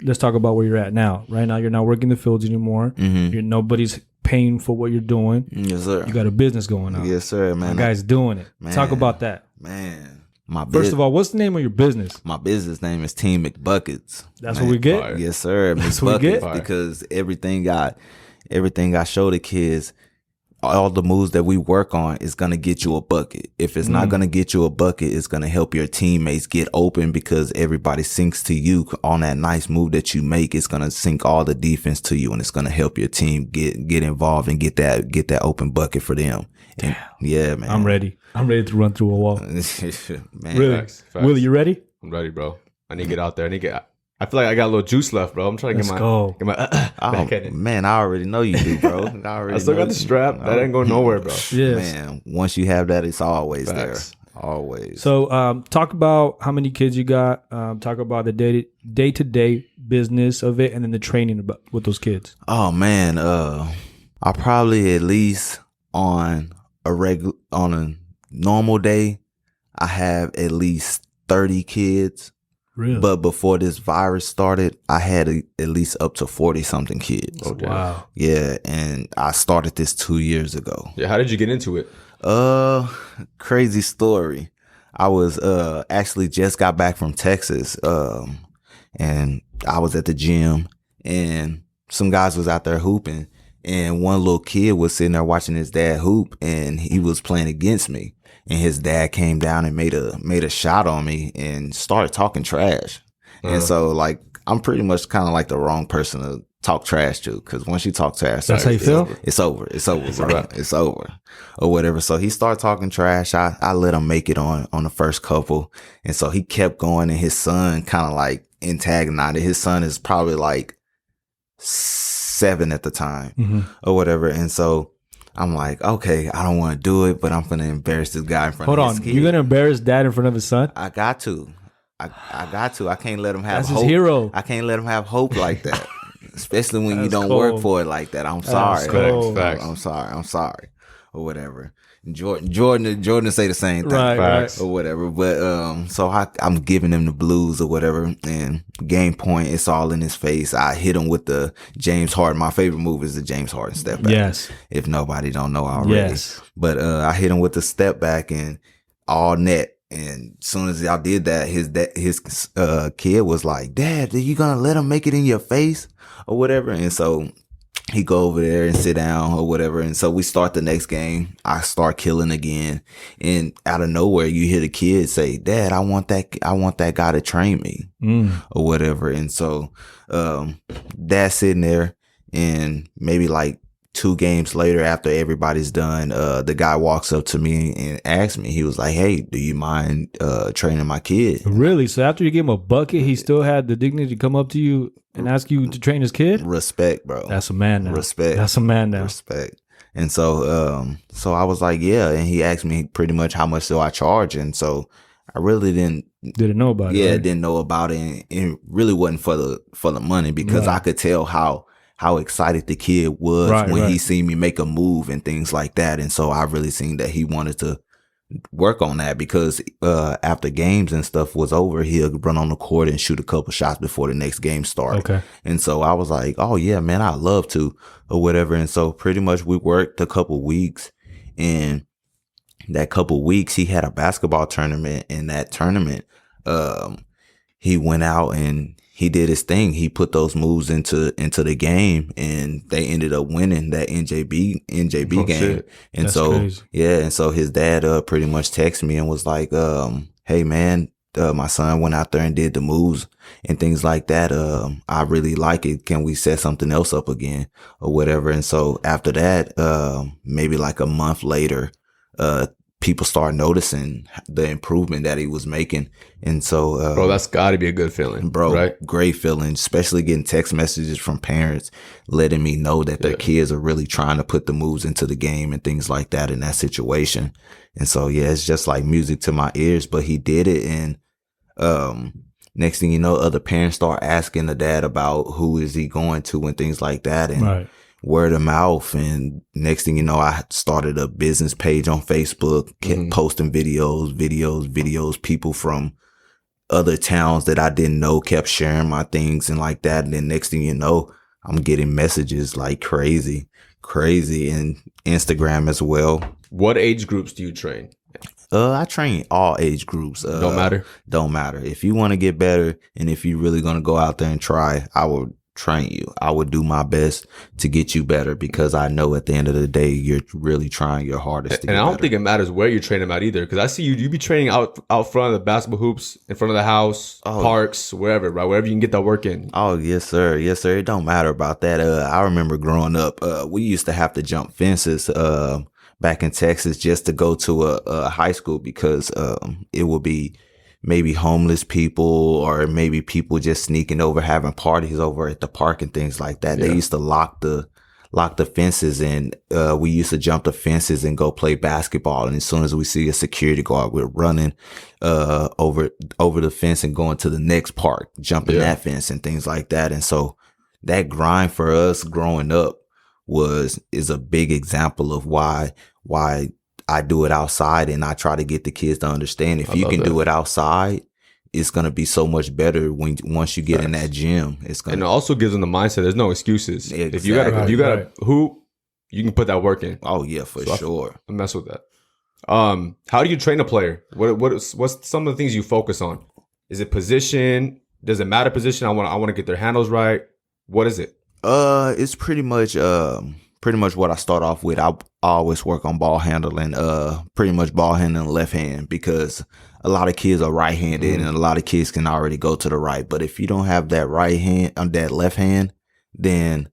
let's talk about where you're at now. Right now, you're not working the fields anymore. Nobody's paying for what you're doing. Yes, sir. You got a business going on. Yes, sir, man. The guy's doing it. Man. Talk about that. Man. First of all, what's the name of your business? My business name is Team McBuckets. That's what we get? Fire. Yes, sir. That's what we get? Because everything I show the kids, all the moves that we work on is going to get you a bucket. If it's not going to get you a bucket, it's going to help your teammates get open, because everybody syncs to you on that nice move that you make. It's going to sync all the defense to you, and it's going to help your team get involved and get that open bucket for them. And, yeah, man. I'm ready. I'm ready to run through a wall. Man. Really? Facts. Willie, you ready? I'm ready, bro. I need to get out there. I feel like I got a little juice left, bro. I'm trying to Let's go. get my back at it. Man, I already know you do, bro. I still got the strap. That ain't going nowhere, bro. Yes. Man, once you have that, it's always Facts. there. Always. So talk about how many kids you got. Talk about the day-to-day business of it, and then the training with those kids. Oh, man. I probably at least on a normal day, I have at least 30 kids. Really? But before this virus started, I had at least up to 40 something kids. Oh, damn. Wow. Yeah, and I started this 2 years ago. Yeah, how did you get into it? Crazy story. I was actually just got back from Texas, and I was at the gym, and some guys was out there hooping, and one little kid was sitting there watching his dad hoop, and he was playing against me. And his dad came down and made a shot on me and started talking trash. And so, like, I'm pretty much kind of like the wrong person to talk trash to, because once you talk trash, That's how you feel? It's over. It's over, bro. It's over, or whatever. So he started talking trash. I let him make it on the first couple, and so he kept going. And his son kind of like antagonized. His son is probably like 7 at the time, or whatever. And so I'm like, okay, I don't want to do it, but I'm going to embarrass this guy in front of his kid. You're going to embarrass dad in front of his son? I got to. I got to. I can't let him have That's hope. his hero. I can't let him have hope like that, especially when you That's don't cold. work for it like that. I'm sorry. cold. Facts. I'm sorry, or whatever. Jordan say the same thing, Right. or whatever. But so I'm giving him the blues or whatever, and game point, it's all in his face. I hit him with the James Harden. My favorite move is the James Harden step back. Yes. If nobody don't know already. Yes. But I hit him with the step back and all net. And as soon as I did that, his kid was like, "Dad, are you gonna let him make it in your face or whatever?" And so he go over there and sit down or whatever. And so we start the next game. I start killing again. And out of nowhere, you hear the kid say, "Dad, I want that guy to train me," or whatever. And so, Dad's sitting there, and maybe like 2 games later, after everybody's done, the guy walks up to me and asks me, he was like, "Hey, do you mind training my kid?" Really? So after you gave him a bucket, he still had the dignity to come up to you and ask you to train his kid? Respect, bro. That's a man now. Respect. That's a man now. Respect. And so, so I was like, yeah. And he asked me pretty much how much do I charge. And so I really didn't know about it. Yeah, right? didn't know about it. And it really wasn't for the money, because I could tell how excited the kid was when he seen me make a move and things like that. And so I really seen that he wanted to work on that, because after games and stuff was over, he'll run on the court and shoot a couple shots before the next game started. Okay. And so I was like, oh yeah, man, I'd love to, or whatever. And so pretty much we worked a couple weeks, and that couple weeks he had a basketball tournament. In that tournament, he went out and he did his thing. He put those moves into the game, and they ended up winning that NJB game. Shit. And That's so crazy. and so his dad pretty much texted me and was like, hey man, my son went out there and did the moves and things like that. I really like it. Can we set something else up again or whatever? And so after that, maybe like a month later, people start noticing the improvement that he was making. And so, Bro, that's got to be a good feeling, bro, right? great feeling, especially getting text messages from parents letting me know that their kids are really trying to put the moves into the game and things like that in that situation. And so, yeah, it's just like music to my ears, but he did it. And, next thing you know, other parents start asking the dad about who is he going to and things like that. And Right. word of mouth. And next thing you know, I started a business page on Facebook, kept posting videos, people from other towns that I didn't know kept sharing my things and like that. And then next thing you know, I'm getting messages like crazy, and Instagram as well. What age groups do you train? I train all age groups. Don't matter? Don't matter. If you want to get better and if you're really going to go out there and try, I will train you. I would do my best to get you better because I know at the end of the day, you're really trying your hardest to get And I don't better. think it matters where you train them at either, because I see you be training out front of the basketball hoops, in front of the house, parks, wherever, right? Wherever you can get that work in. Oh, yes, sir. Yes, sir. It don't matter about that. I remember growing up, we used to have to jump fences back in Texas just to go to a high school because it would be maybe homeless people or maybe people just sneaking over, having parties over at the park and things like that. They used to lock the fences, and we used to jump the fences and go play basketball. And as soon as we see a security guard, we're running over the fence and going to the next park, jumping that fence and things like that. And so that grind for us growing up is a big example of why I do it outside, and I try to get the kids to understand if you can do it outside, it's gonna be so much better once you get in that gym. It's gonna, And it also gives them the mindset. There's no excuses. Exactly. If you got to hoop, you can put that work in. oh yeah, for sure. I mess with that. How do you train a player? What's some of the things you focus on? Is it position? Does it matter position? I want to get their handles right. What is it? It's pretty much what I start off with. I always work on ball handling, pretty much ball handling left hand, because a lot of kids are right-handed and a lot of kids can already go to the right. But if you don't have that right hand, that left hand, then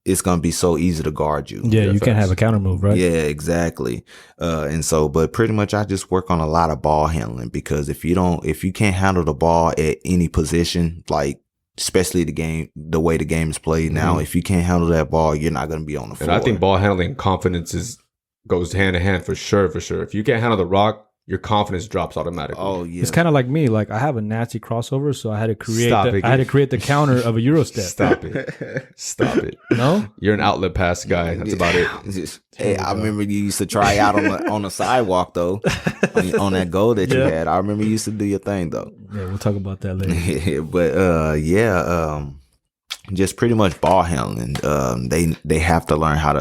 it's going to be so easy to guard you. Yeah, you can't have a counter move, right? Yeah, exactly. And so, but pretty much I just work on a lot of ball handling, because if you can't handle the ball at any position, like, especially the way the game is played now, if you can't handle that ball, you're not going to be on the floor. And I think ball handling and confidence goes hand in hand for sure. If you can't handle the rock, your confidence drops automatically. Oh yeah, It's kind of like me. Like I have a nasty crossover, so I had to create. Stop it. I had to create the counter of a Euro step. Stop it. No, You're an outlet pass guy. That's about it. Hey, I remember you used to try out on the sidewalk though, on that goal that you had. I remember you used to do your thing though. yeah, we'll talk about that later. But just pretty much ball handling. They have to learn how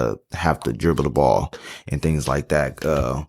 to dribble the ball and things like that.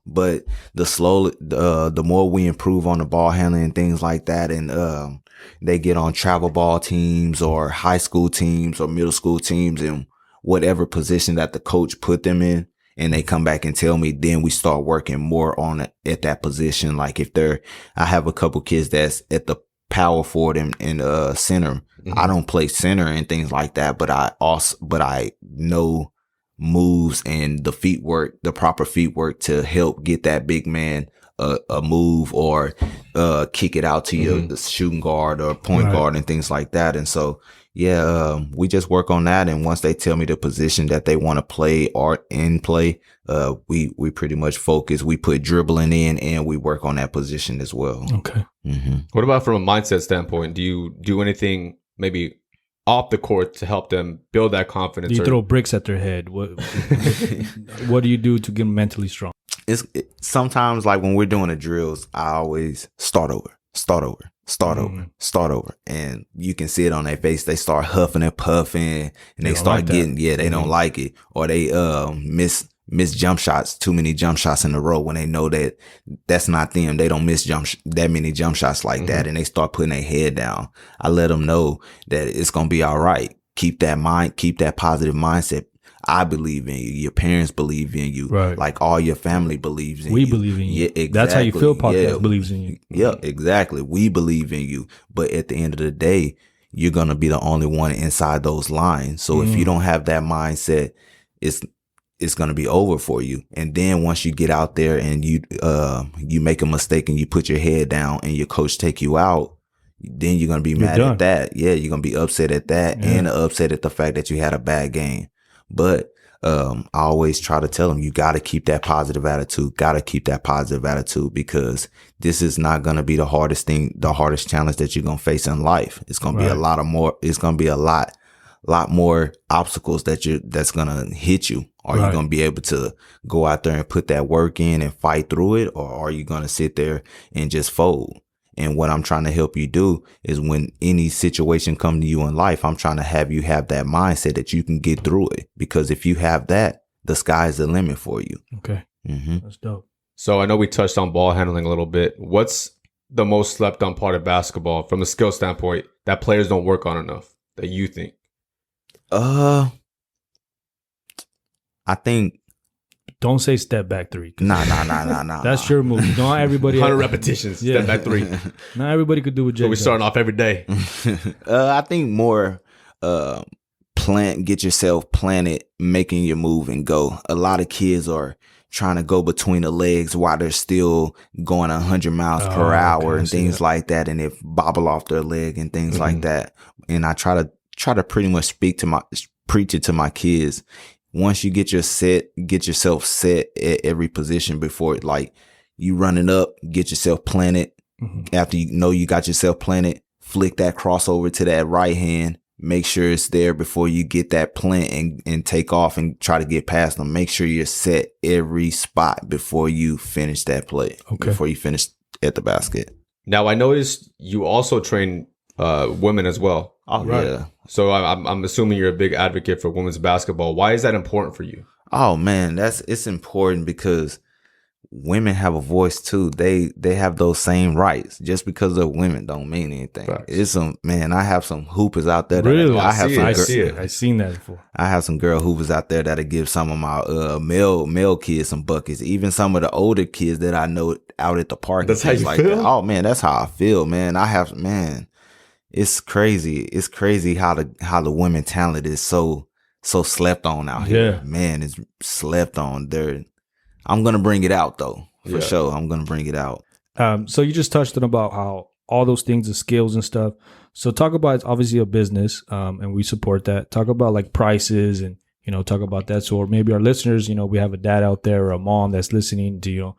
But the more we improve on the ball handling and things like that, and they get on travel ball teams or high school teams or middle school teams and whatever position that the coach put them in, and they come back and tell me, then we start working more on it at that position. Like I have a couple kids that's at the power forward and center. I don't play center and things like that, but I know moves and the proper feet work to help get that big man a move or kick it out to the shooting guard or point guard and things like that. And so, we just work on that. And once they tell me the position that they want to play or play, we pretty much focus. We put dribbling in and we work on that position as well. Okay. What about from a mindset standpoint? Do you do anything maybe off the court to help them build that confidence? Do you throw bricks at their head? What do you do to get them mentally strong? Sometimes, like when we're doing the drills, I always start over. And you can see it on their face. They start huffing and puffing and they start like getting, they don't like it. Or they miss jump shots, too many jump shots in a row when they know that that's not them. They don't miss that many jump shots like that, and they start putting their head down. I let them know that it's gonna be all right. Keep that positive mindset. I believe in you. Your parents believe in you. Right. Like all your family believes in you. We believe in you. Yeah, exactly. That's how you feel. Podcast believes in you. Yeah, exactly. We believe in you. But at the end of the day, you're gonna be the only one inside those lines. So if you don't have that mindset, it's gonna be over for you. And then once you get out there and you make a mistake and you put your head down and your coach take you out, then you're gonna be mad at that. Yeah, you're gonna be upset at that and upset at the fact that you had a bad game. But I always try to tell them, you got to keep that positive attitude. Got to keep that positive attitude, because this is not going to be the hardest challenge that you're going to face in life. It's going to be it's going to be a lot more obstacles that's going to hit you. Are you going to be able to go out there and put that work in and fight through it? Or are you going to sit there and just fold? And what I'm trying to help you do is, when any situation comes to you in life, I'm trying to have you have that mindset that you can get through it. Because if you have that, the sky is the limit for you. Okay. That's dope. So I know we touched on ball handling a little bit. What's the most slept on part of basketball from a skill standpoint that players don't work on enough that you think? I think. Don't say step back three. Nah. That's your move. Not everybody. 100 repetitions. Step back 3. Not everybody could do what Jay So we're does. starting off every day. I think more get yourself planted, making your move and go. A lot of kids are trying to go between the legs while they're still going 100 miles per hour and things like that, and they bobble off their leg and things like that. And I try to pretty much preach it to my kids. Once you get yourself set at every position before, like, you running up, get yourself planted. After you know you got yourself planted, flick that crossover to that right hand. Make sure it's there before you get that plant and take off and try to get past them. Make sure you're set every spot before you finish that play. Okay. Before you finish at the basket. Now, I noticed you also train women as well. Oh, right. Yeah. So I'm assuming you're a big advocate for women's basketball. Why is that important for you? Oh man, it's important because women have a voice too. They have those same rights. Just because they're women don't mean anything. Facts. It's I have some hoopers out there. Really? I see it. I've seen that before. I have some girl hoopers out there that'll give some of my male kids some buckets. Even some of the older kids that I know out at the park. That's how you feel? That. Oh man, that's how I feel, man. It's crazy. It's crazy how the women talent is so slept on out here. Man, it's slept on. I'm gonna bring it out though, for sure. I'm gonna bring it out. So you just touched on about how all those things, the skills and stuff. So talk about, it's obviously a business, and we support that. Talk about like prices and talk about that. So, or maybe our listeners, we have a dad out there or a mom that's listening to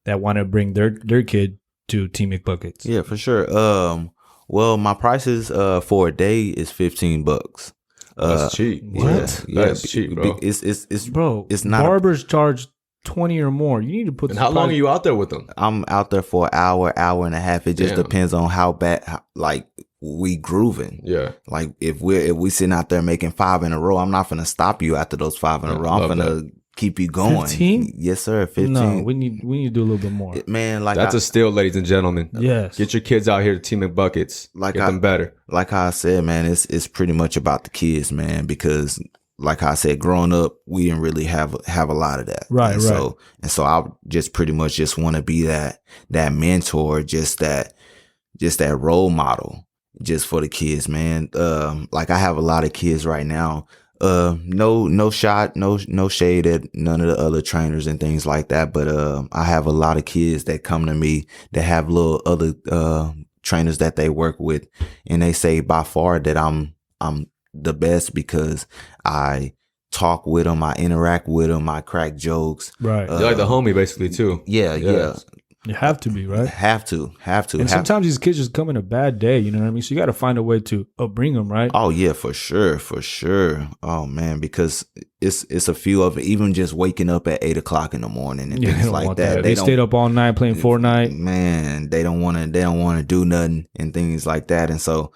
that want to bring their kid to Team McBuckets. Yeah, for sure. Well, my prices for a day is $15. That's cheap. What? Yeah, that's cheap, bro. It's not. Barbers charge 20 or more. You need to put. And how long are you out there with them? I'm out there for an hour and a half. It just depends on how bad, we grooving. Yeah. Like if we sitting out there making 5 in a row, I'm not gonna stop you after those 5 in a row. I'm gonna keep you going. 15? Yes, sir. 15. No, we need to do a little bit more. Man, that's a steal, ladies and gentlemen. Yes. Get your kids out here to Team McBuckets. Get them better. Like I said, man, it's pretty much about the kids, man, because like I said, growing up, we didn't really have a lot of that. Right, and right. So I just pretty much just want to be that mentor, just that role model just for the kids, man. Like I have a lot of kids right now. No shade at none of the other trainers and things like that. But, I have a lot of kids that come to me that have little other, trainers that they work with. And they say by far that I'm the best because I talk with them. I interact with them. I crack jokes. Right. You're like the homie basically too. Yeah. You have to be, right? Have to. And sometimes these kids just come in a bad day, you know what I mean? So you got to find a way to upbring them, right? Oh yeah, for sure. Oh man, because it's a few of it, even just waking up at 8:00 in the morning and things like that. They stayed up all night playing Fortnite. Man, they don't want to do nothing and things like that. And so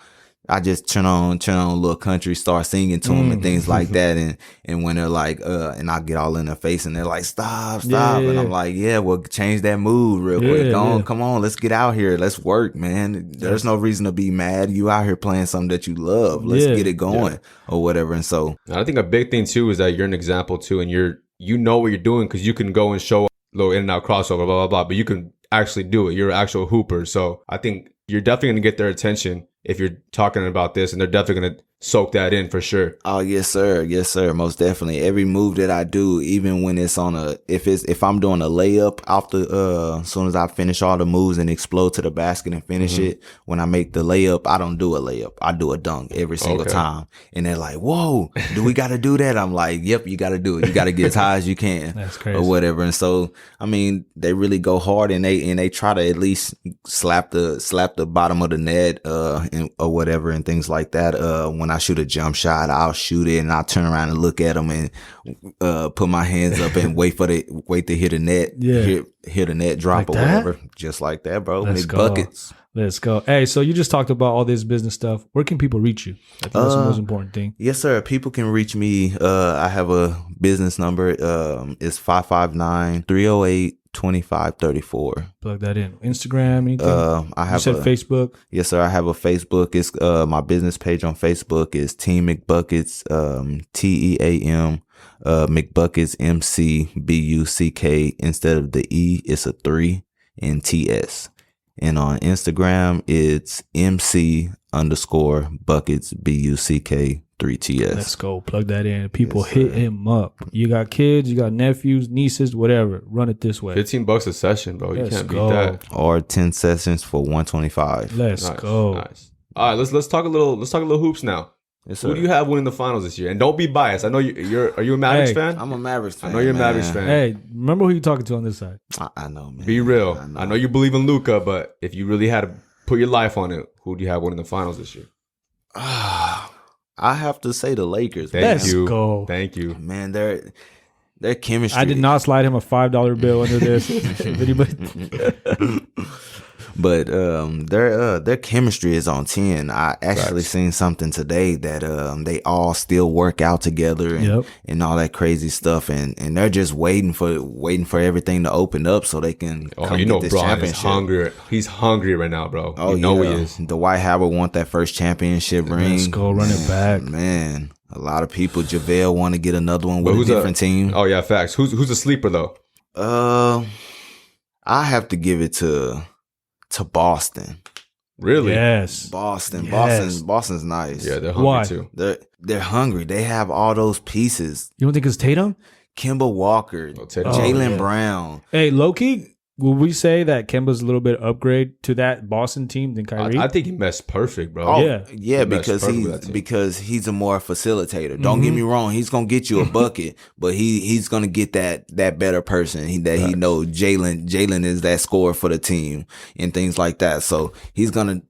I just turn on a little country, start singing to them and things like that. And when they're like, and I get all in their face and they're like, stop. Yeah. And I'm like, yeah, well, change that mood real quick. Come on, let's get out here. Let's work, man. There's no reason to be mad. You out here playing something that you love. Let's get it going or whatever. And so I think a big thing too is that you're an example too, and you know what you're doing because you can go and show a little in and out crossover, blah, blah, blah, but you can actually do it. You're an actual hooper. So I think you're definitely going to get their attention if you're talking about this, and they're definitely going to soak that in for sure. Oh, yes, sir. Yes, sir. Most definitely. Every move that I do, even when it's on if I'm doing a layup off as soon as I finish all the moves and explode to the basket and finish it, when I make the layup, I don't do a layup. I do a dunk every single time. And they're like, whoa, do we got to do that? I'm like, yep, you got to do it. You got to get as high as you can. That's crazy. Or whatever. And so, I mean, they really go hard and they try to at least slap the bottom of the net, or whatever and things like that. When I shoot a jump shot, I'll shoot it and I'll turn around and look at them and put my hands up and wait to hit the net, hit a net drop like or whatever, just like that, bro. Let's go. Buckets. Let's go. Hey, so you just talked about all this business stuff. Where can people reach you? I think that's the most important thing. Yes, sir. People can reach me. I have a business number. It's 559-308-2534. Plug that in. Instagram, anything? I have Facebook. Yes, sir. I have a Facebook. It's my business page on Facebook is Team McBuckets, TEAM, McBuckets, MCBUCK. Instead of the E, it's a 3 and TS. And on Instagram, it's MC_buckets, BUCK 3TS. Let's go. Plug that in. People hit him up. You got kids, you got nephews, nieces, whatever. Run it this way. $15 a session, bro. You can't beat that. Or 10 sessions for $125. Let's go. Nice. All right, let's talk a little hoops now. Yes, sir. Who do you have winning the finals this year? And don't be biased. I know are you a Mavericks fan? I'm a Mavericks fan. I know you're a man. Mavericks fan. Hey, remember who you talking to on this side? I know, man. Be real. I know you believe in Luka, but if you really had to put your life on it, who do you have winning the finals this year? I have to say the Lakers. Thank you. Go. Thank you. Man, their chemistry. I did not slide him a $5 bill under this. Anybody? But their chemistry is on 10. I actually seen something today that they all still work out together and all that crazy stuff, and they're just waiting for everything to open up so they can come get this championship. Hungry. He's hungry right now, bro. Oh, he is. Dwight Howard want that first championship ring. Let's go run it back, man. A lot of people. JaVale want to get another one with a different team. Oh yeah, facts. Who's a sleeper though? I have to give it to Boston. Really? Yes. Boston. Yes. Boston's nice. Yeah, they're hungry too. They're hungry. They have all those pieces. You don't think it's Tatum? Kemba Walker, Jaylen Brown. Hey, low-key, will we say that Kemba's a little bit upgrade to that Boston team than Kyrie? I think he meshed perfect, bro. Oh, yeah, because he's a more facilitator. Don't get me wrong, he's gonna get you a bucket, but he's gonna get that better person. He knows Jaylen is that scorer for the team and things like that. So he's gonna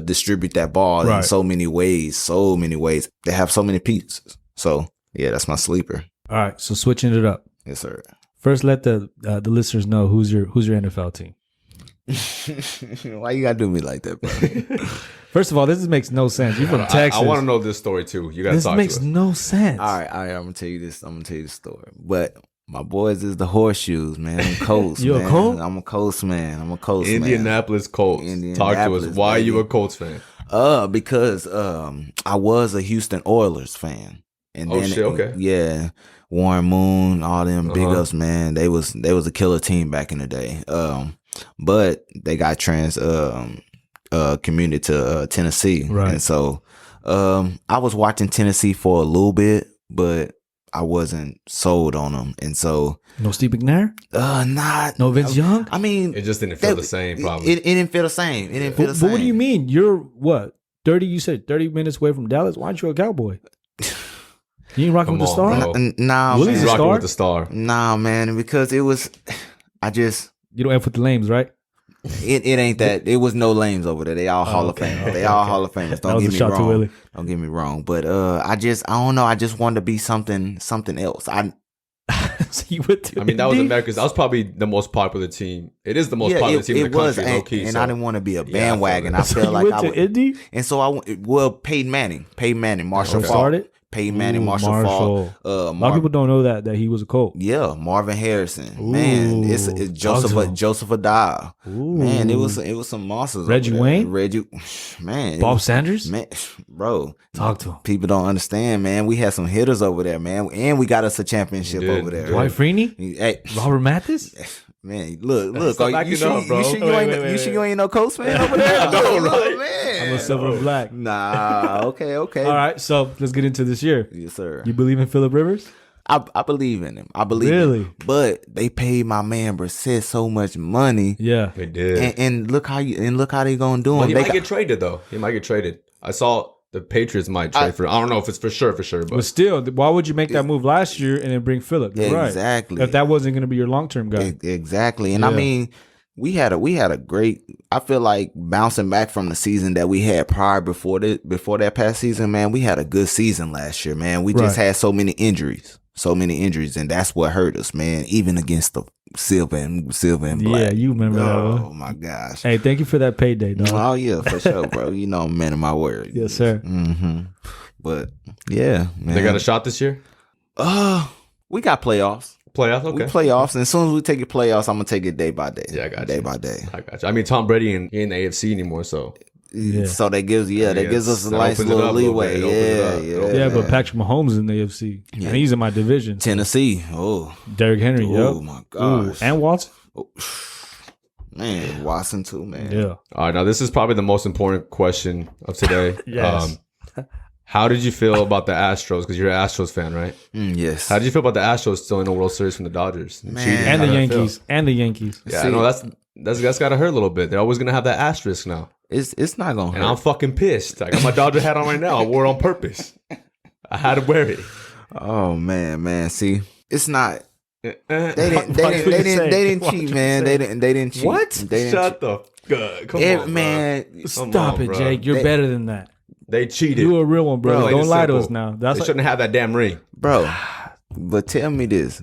distribute that ball in so many ways. They have so many pieces. So yeah, that's my sleeper. All right, so switching it up. Yes, sir. First, let the listeners know who's your NFL team. Why you gotta do me like that, bro? First of all, this makes no sense. You're from Texas. I want to know this story too. You gotta talk to us. This makes no sense. All right. I'm gonna tell you this. I'm gonna tell you the story. But my boys is the horseshoes, man. I'm Colts. You man. a Colt? I'm a Colts man. Indianapolis Colts. Talk to us. Why are you a Colts fan? Because I was a Houston Oilers fan. And then okay. Yeah. Warren Moon, all them big ups, man. They was a killer team back in the day. But they got commuted to Tennessee. Right. And so I was watching Tennessee for a little bit, but I wasn't sold on them. And so no Steve McNair? No Vince Young? I mean, it just didn't feel the same, probably. It didn't feel the same. But what do you mean? You're what? 30, you said 30 minutes away from Dallas? Why aren't you a Cowboy? You ain't rocking with the Star? Nah, Willie's man. Rocking with the Star. Nah, man, because it was, You don't F with the lames, right? It ain't that. It was no lames over there. They all Hall of Famers. They all Hall of Famers. Don't get me wrong. Don't get me wrong. But I don't know. I just wanted to be something else. So you went to I mean, that was Indy? America's. That was probably the most popular team. It is the most popular team in the country, low key. and So. I didn't want to be a I feel bandwagon. that. I So felt you like went I to would, Indy? and so I went. Well, Peyton Manning, Marshall Okay. Faulk, Started? Peyton Manning, Ooh, Marshall Faulk, A lot of people don't know that he was a Colt. yeah, Marvin Harrison, man, it's Ooh, Joseph talk to him. Joseph Adai, man, it was some monsters. Reggie over there. Wayne? Reggie, man, Bob Sanders? man, bro, Talk to him. people don't understand, man. We had some hitters over there, man, and we got us a championship We did. over there. Dwight Freeney? Hey, Robert Mathis? man, look, Stop are backing you sure, up, bro. you sure you Wait, ain't wait, you sure you ain't no Colts fan over there? I know, Look, right? man. I'm a silver and black. Nah, okay. All right, so let's get into this year. Yes, sir. You believe in Phillip Rivers? I believe in him. I believe Really? him. But they paid my man Brissett so much money. Yeah. They did. And look how they gonna do him. Well, he They might got- get traded, though. He might get traded. I saw the Patriots might trade for him. I don't know if it's for sure, But but still, why would you make that move last year and then bring Phillip? You're right. Exactly. If that wasn't going to be your long-term guy. Exactly. And I Yeah. mean, we had a great. I feel like bouncing back from the season that we had prior before that past season, man. We had a good season last year, man. We just Right. had so many injuries, and that's what hurt us, man. Even against the silver and black. Yeah, you remember that Oh one. my gosh. Hey, thank you for that payday, dog. Oh yeah, for sure, bro. You know, I'm a man of my word. Yes, sir. Mm-hmm. But yeah, man. they got a shot this year. We got playoffs. Playoffs, We okay. playoffs, and as soon as we take it playoffs, I'm gonna take it day by day. Yeah, I got day you. by day. I got you. I mean, Tom Brady ain't in the AFC anymore, so Yeah. So that gives us a that nice opens it little up a little leeway. bit. It opens it up. It Yeah, opens yeah. Yeah, but Patrick Mahomes is in the AFC. Yeah. And he's in my division. Tennessee. Oh, Derrick Henry, oh yep. my Ooh, gosh. and Watson. Man, Watson too, man. Yeah. All right, now this is probably the most important question of today. Yes. How did you feel about the Astros? Because you're an Astros fan, right? Yes. How did you feel about the Astros still in the World Series from the Dodgers? Man. Cheating? And How the did that feel? Yankees. And the Yankees. Yeah, See- I know that's got to hurt a little bit. They're always gonna have that asterisk now, It's not gonna and I'm hurt. fucking pissed. I got my Dodger hat on right now. I wore it on purpose. I had to wear it. Oh man. See, it's not. They didn't. What you They say? didn't What cheat, you man. say? They didn't cheat. What? They didn't Shut the come cheat. on, bro. Man. Come Stop on, it, bro. Jake. You're They- better than that. They cheated. You a real one, bro. Plain Don't and lie to simple. us now. They That's like, shouldn't have that damn ring. Bro, but tell me this.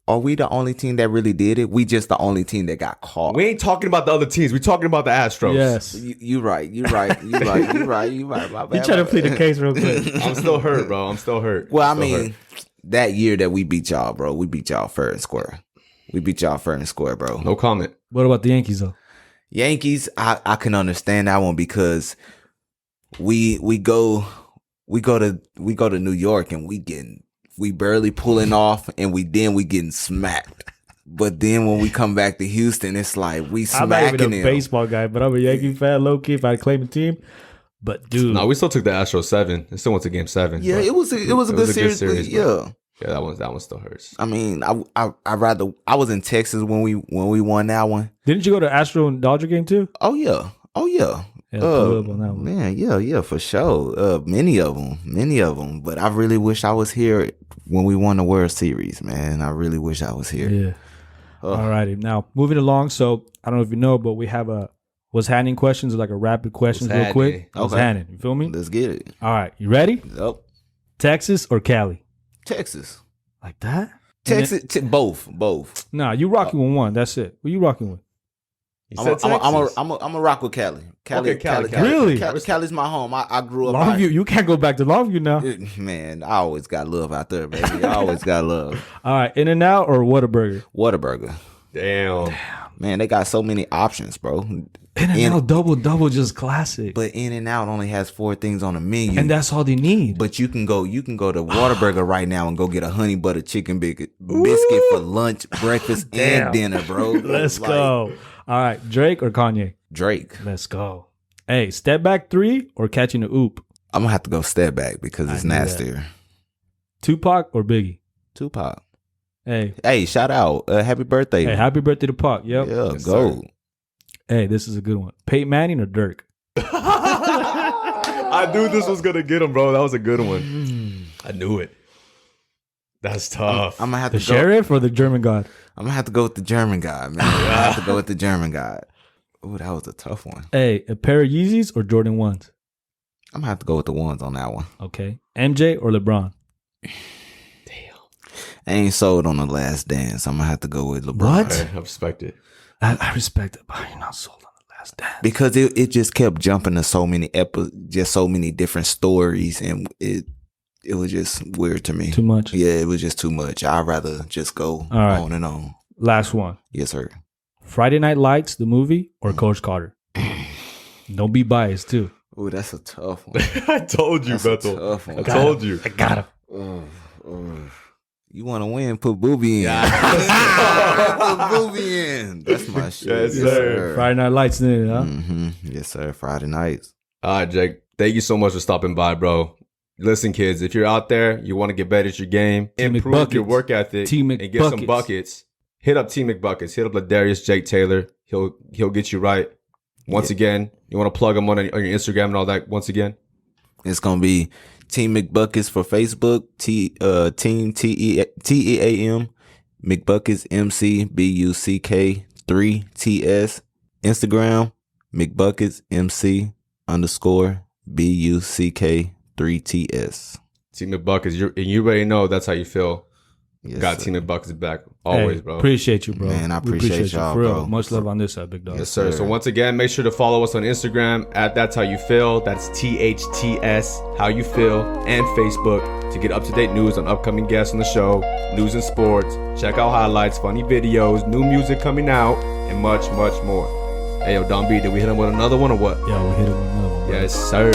Are we the only team that really did it? We just the only team that got caught. We ain't talking about the other teams. We talking about the Astros. yes. You right. My bad. You try to plead the case real quick. I'm still hurt, bro. I'm still hurt. Well, I Still mean, hurt. that year that we beat y'all, bro, we beat y'all fair and square. Bro. No comment. What about the Yankees, though? Yankees, I can understand that one because we go to New York and we barely pulling off and we getting smacked. But then when we come back to Houston, it's like we I'm not smacking even a them. baseball guy, but I'm a Yankee fan, low key, if I claim a team. But, dude. No, we still took the Astros 7. It still went to game 7. Yeah, but it was a good series. But but yeah. Yeah, that one still hurts. I mean, I was in Texas when we won that one. Didn't you go to Astro and Dodger game, too? Oh yeah. Yeah, pull up on that one. Man, yeah, for sure. Many of them. But I really wish I was here when we won the World Series, man. I really wish I was here. Yeah. All righty. Now, moving along. So, I don't know if you know, but we have what's happening questions, like a rapid questions real quick. happening? What's Okay. happening? You feel me? Let's get it. All right. You ready? Yep. Texas or Cali? Texas. Like that? Texas. Both. Nah, you rocking with one. That's it. Who you rocking with? You said Texas. I'm a rock with Cali. Okay, Cali. Really? Cali's my home. I grew up. Longview. You can't go back to Longview now. Man, I always got love out there, baby. I always got love. All right. In-N-Out or Whataburger? Whataburger. Damn. Man, they got so many options, bro. In-N-Out double just classic. But In-N-Out only has 4 things on the menu. And that's all they need. But you can go to Whataburger right now and go get a honey butter chicken biscuit for lunch, breakfast, Damn. and dinner, bro. Let's Like, go. All right. Drake or Kanye? Drake. Let's go. Hey, step back 3 or catching the oop? I'm gonna have to go step back because it's I knew that. nastier. Tupac or Biggie? Tupac. Hey, Shout out. Happy birthday. hey, happy birthday to Pac. Yep. Yeah, Yes, go. sir. Hey, this is a good one. Peyton Manning or Dirk? I knew this was gonna get him, bro. That was a good one. I knew it. That's tough. I'm gonna have The to go. sheriff or the German god? I'm gonna have to go with the German guy, man. I'm gonna have to go with the German guy. Ooh, that was a tough one. Hey, a pair of Yeezys or Jordan 1s? I'm gonna have to go with the ones on that one. Okay. MJ or LeBron? I ain't sold on The Last Dance. I'm gonna have to go with LeBron. What? Hey, I respect it. I respect it, but you're not sold on The Last Dance. Because it just kept jumping to so many just so many different stories, and it was just weird to me. Too much? Yeah, it was just too much. I'd rather just go right. on and on. Last one. Yes, sir. Friday Night Lights, the movie, or Coach Carter? Don't be biased, too. Oh, that's a tough one. I told you, That's a Beto. tough one. I told you. I got him. You want to win? Put Booby in. Put Booby in. That's my shit. Yes, sir. Friday Night Lights, then, huh? Yes, sir. Friday nights. All right, Jake. Thank you so much for stopping by, bro. Listen, kids, if you're out there, you want to get better at your game, Team improve McBuckets. your work ethic, Team and get some McBuckets. buckets, hit up Team McBuckets. Hit up LaDarrius, Jake Taylor. He'll get you right. Once again, you want to plug him on your Instagram and all that once again? It's gonna be Team McBuckets for Facebook. Team TEAM McBuckets MCBUCK 3TS. Instagram McBuckets MC _ BUCK 3TS. Team McBuckets. You already know that's how you feel. Yes, Got sir. Team McBuckets back. Always, Hey, bro. Appreciate you, bro. Man, I We appreciate you, y'all, for real. bro. Much love on this side, big dog. Yes, sir. So once again, make sure to follow us on Instagram at That's How You Feel. That's THTS How You Feel, and Facebook to get up-to-date news on upcoming guests on the show, news and sports. Check out highlights, funny videos, new music coming out, and much, much more. Hey, yo, Don B, did we hit him with another one or what? Yeah, we hit it with another one. Yes, sir.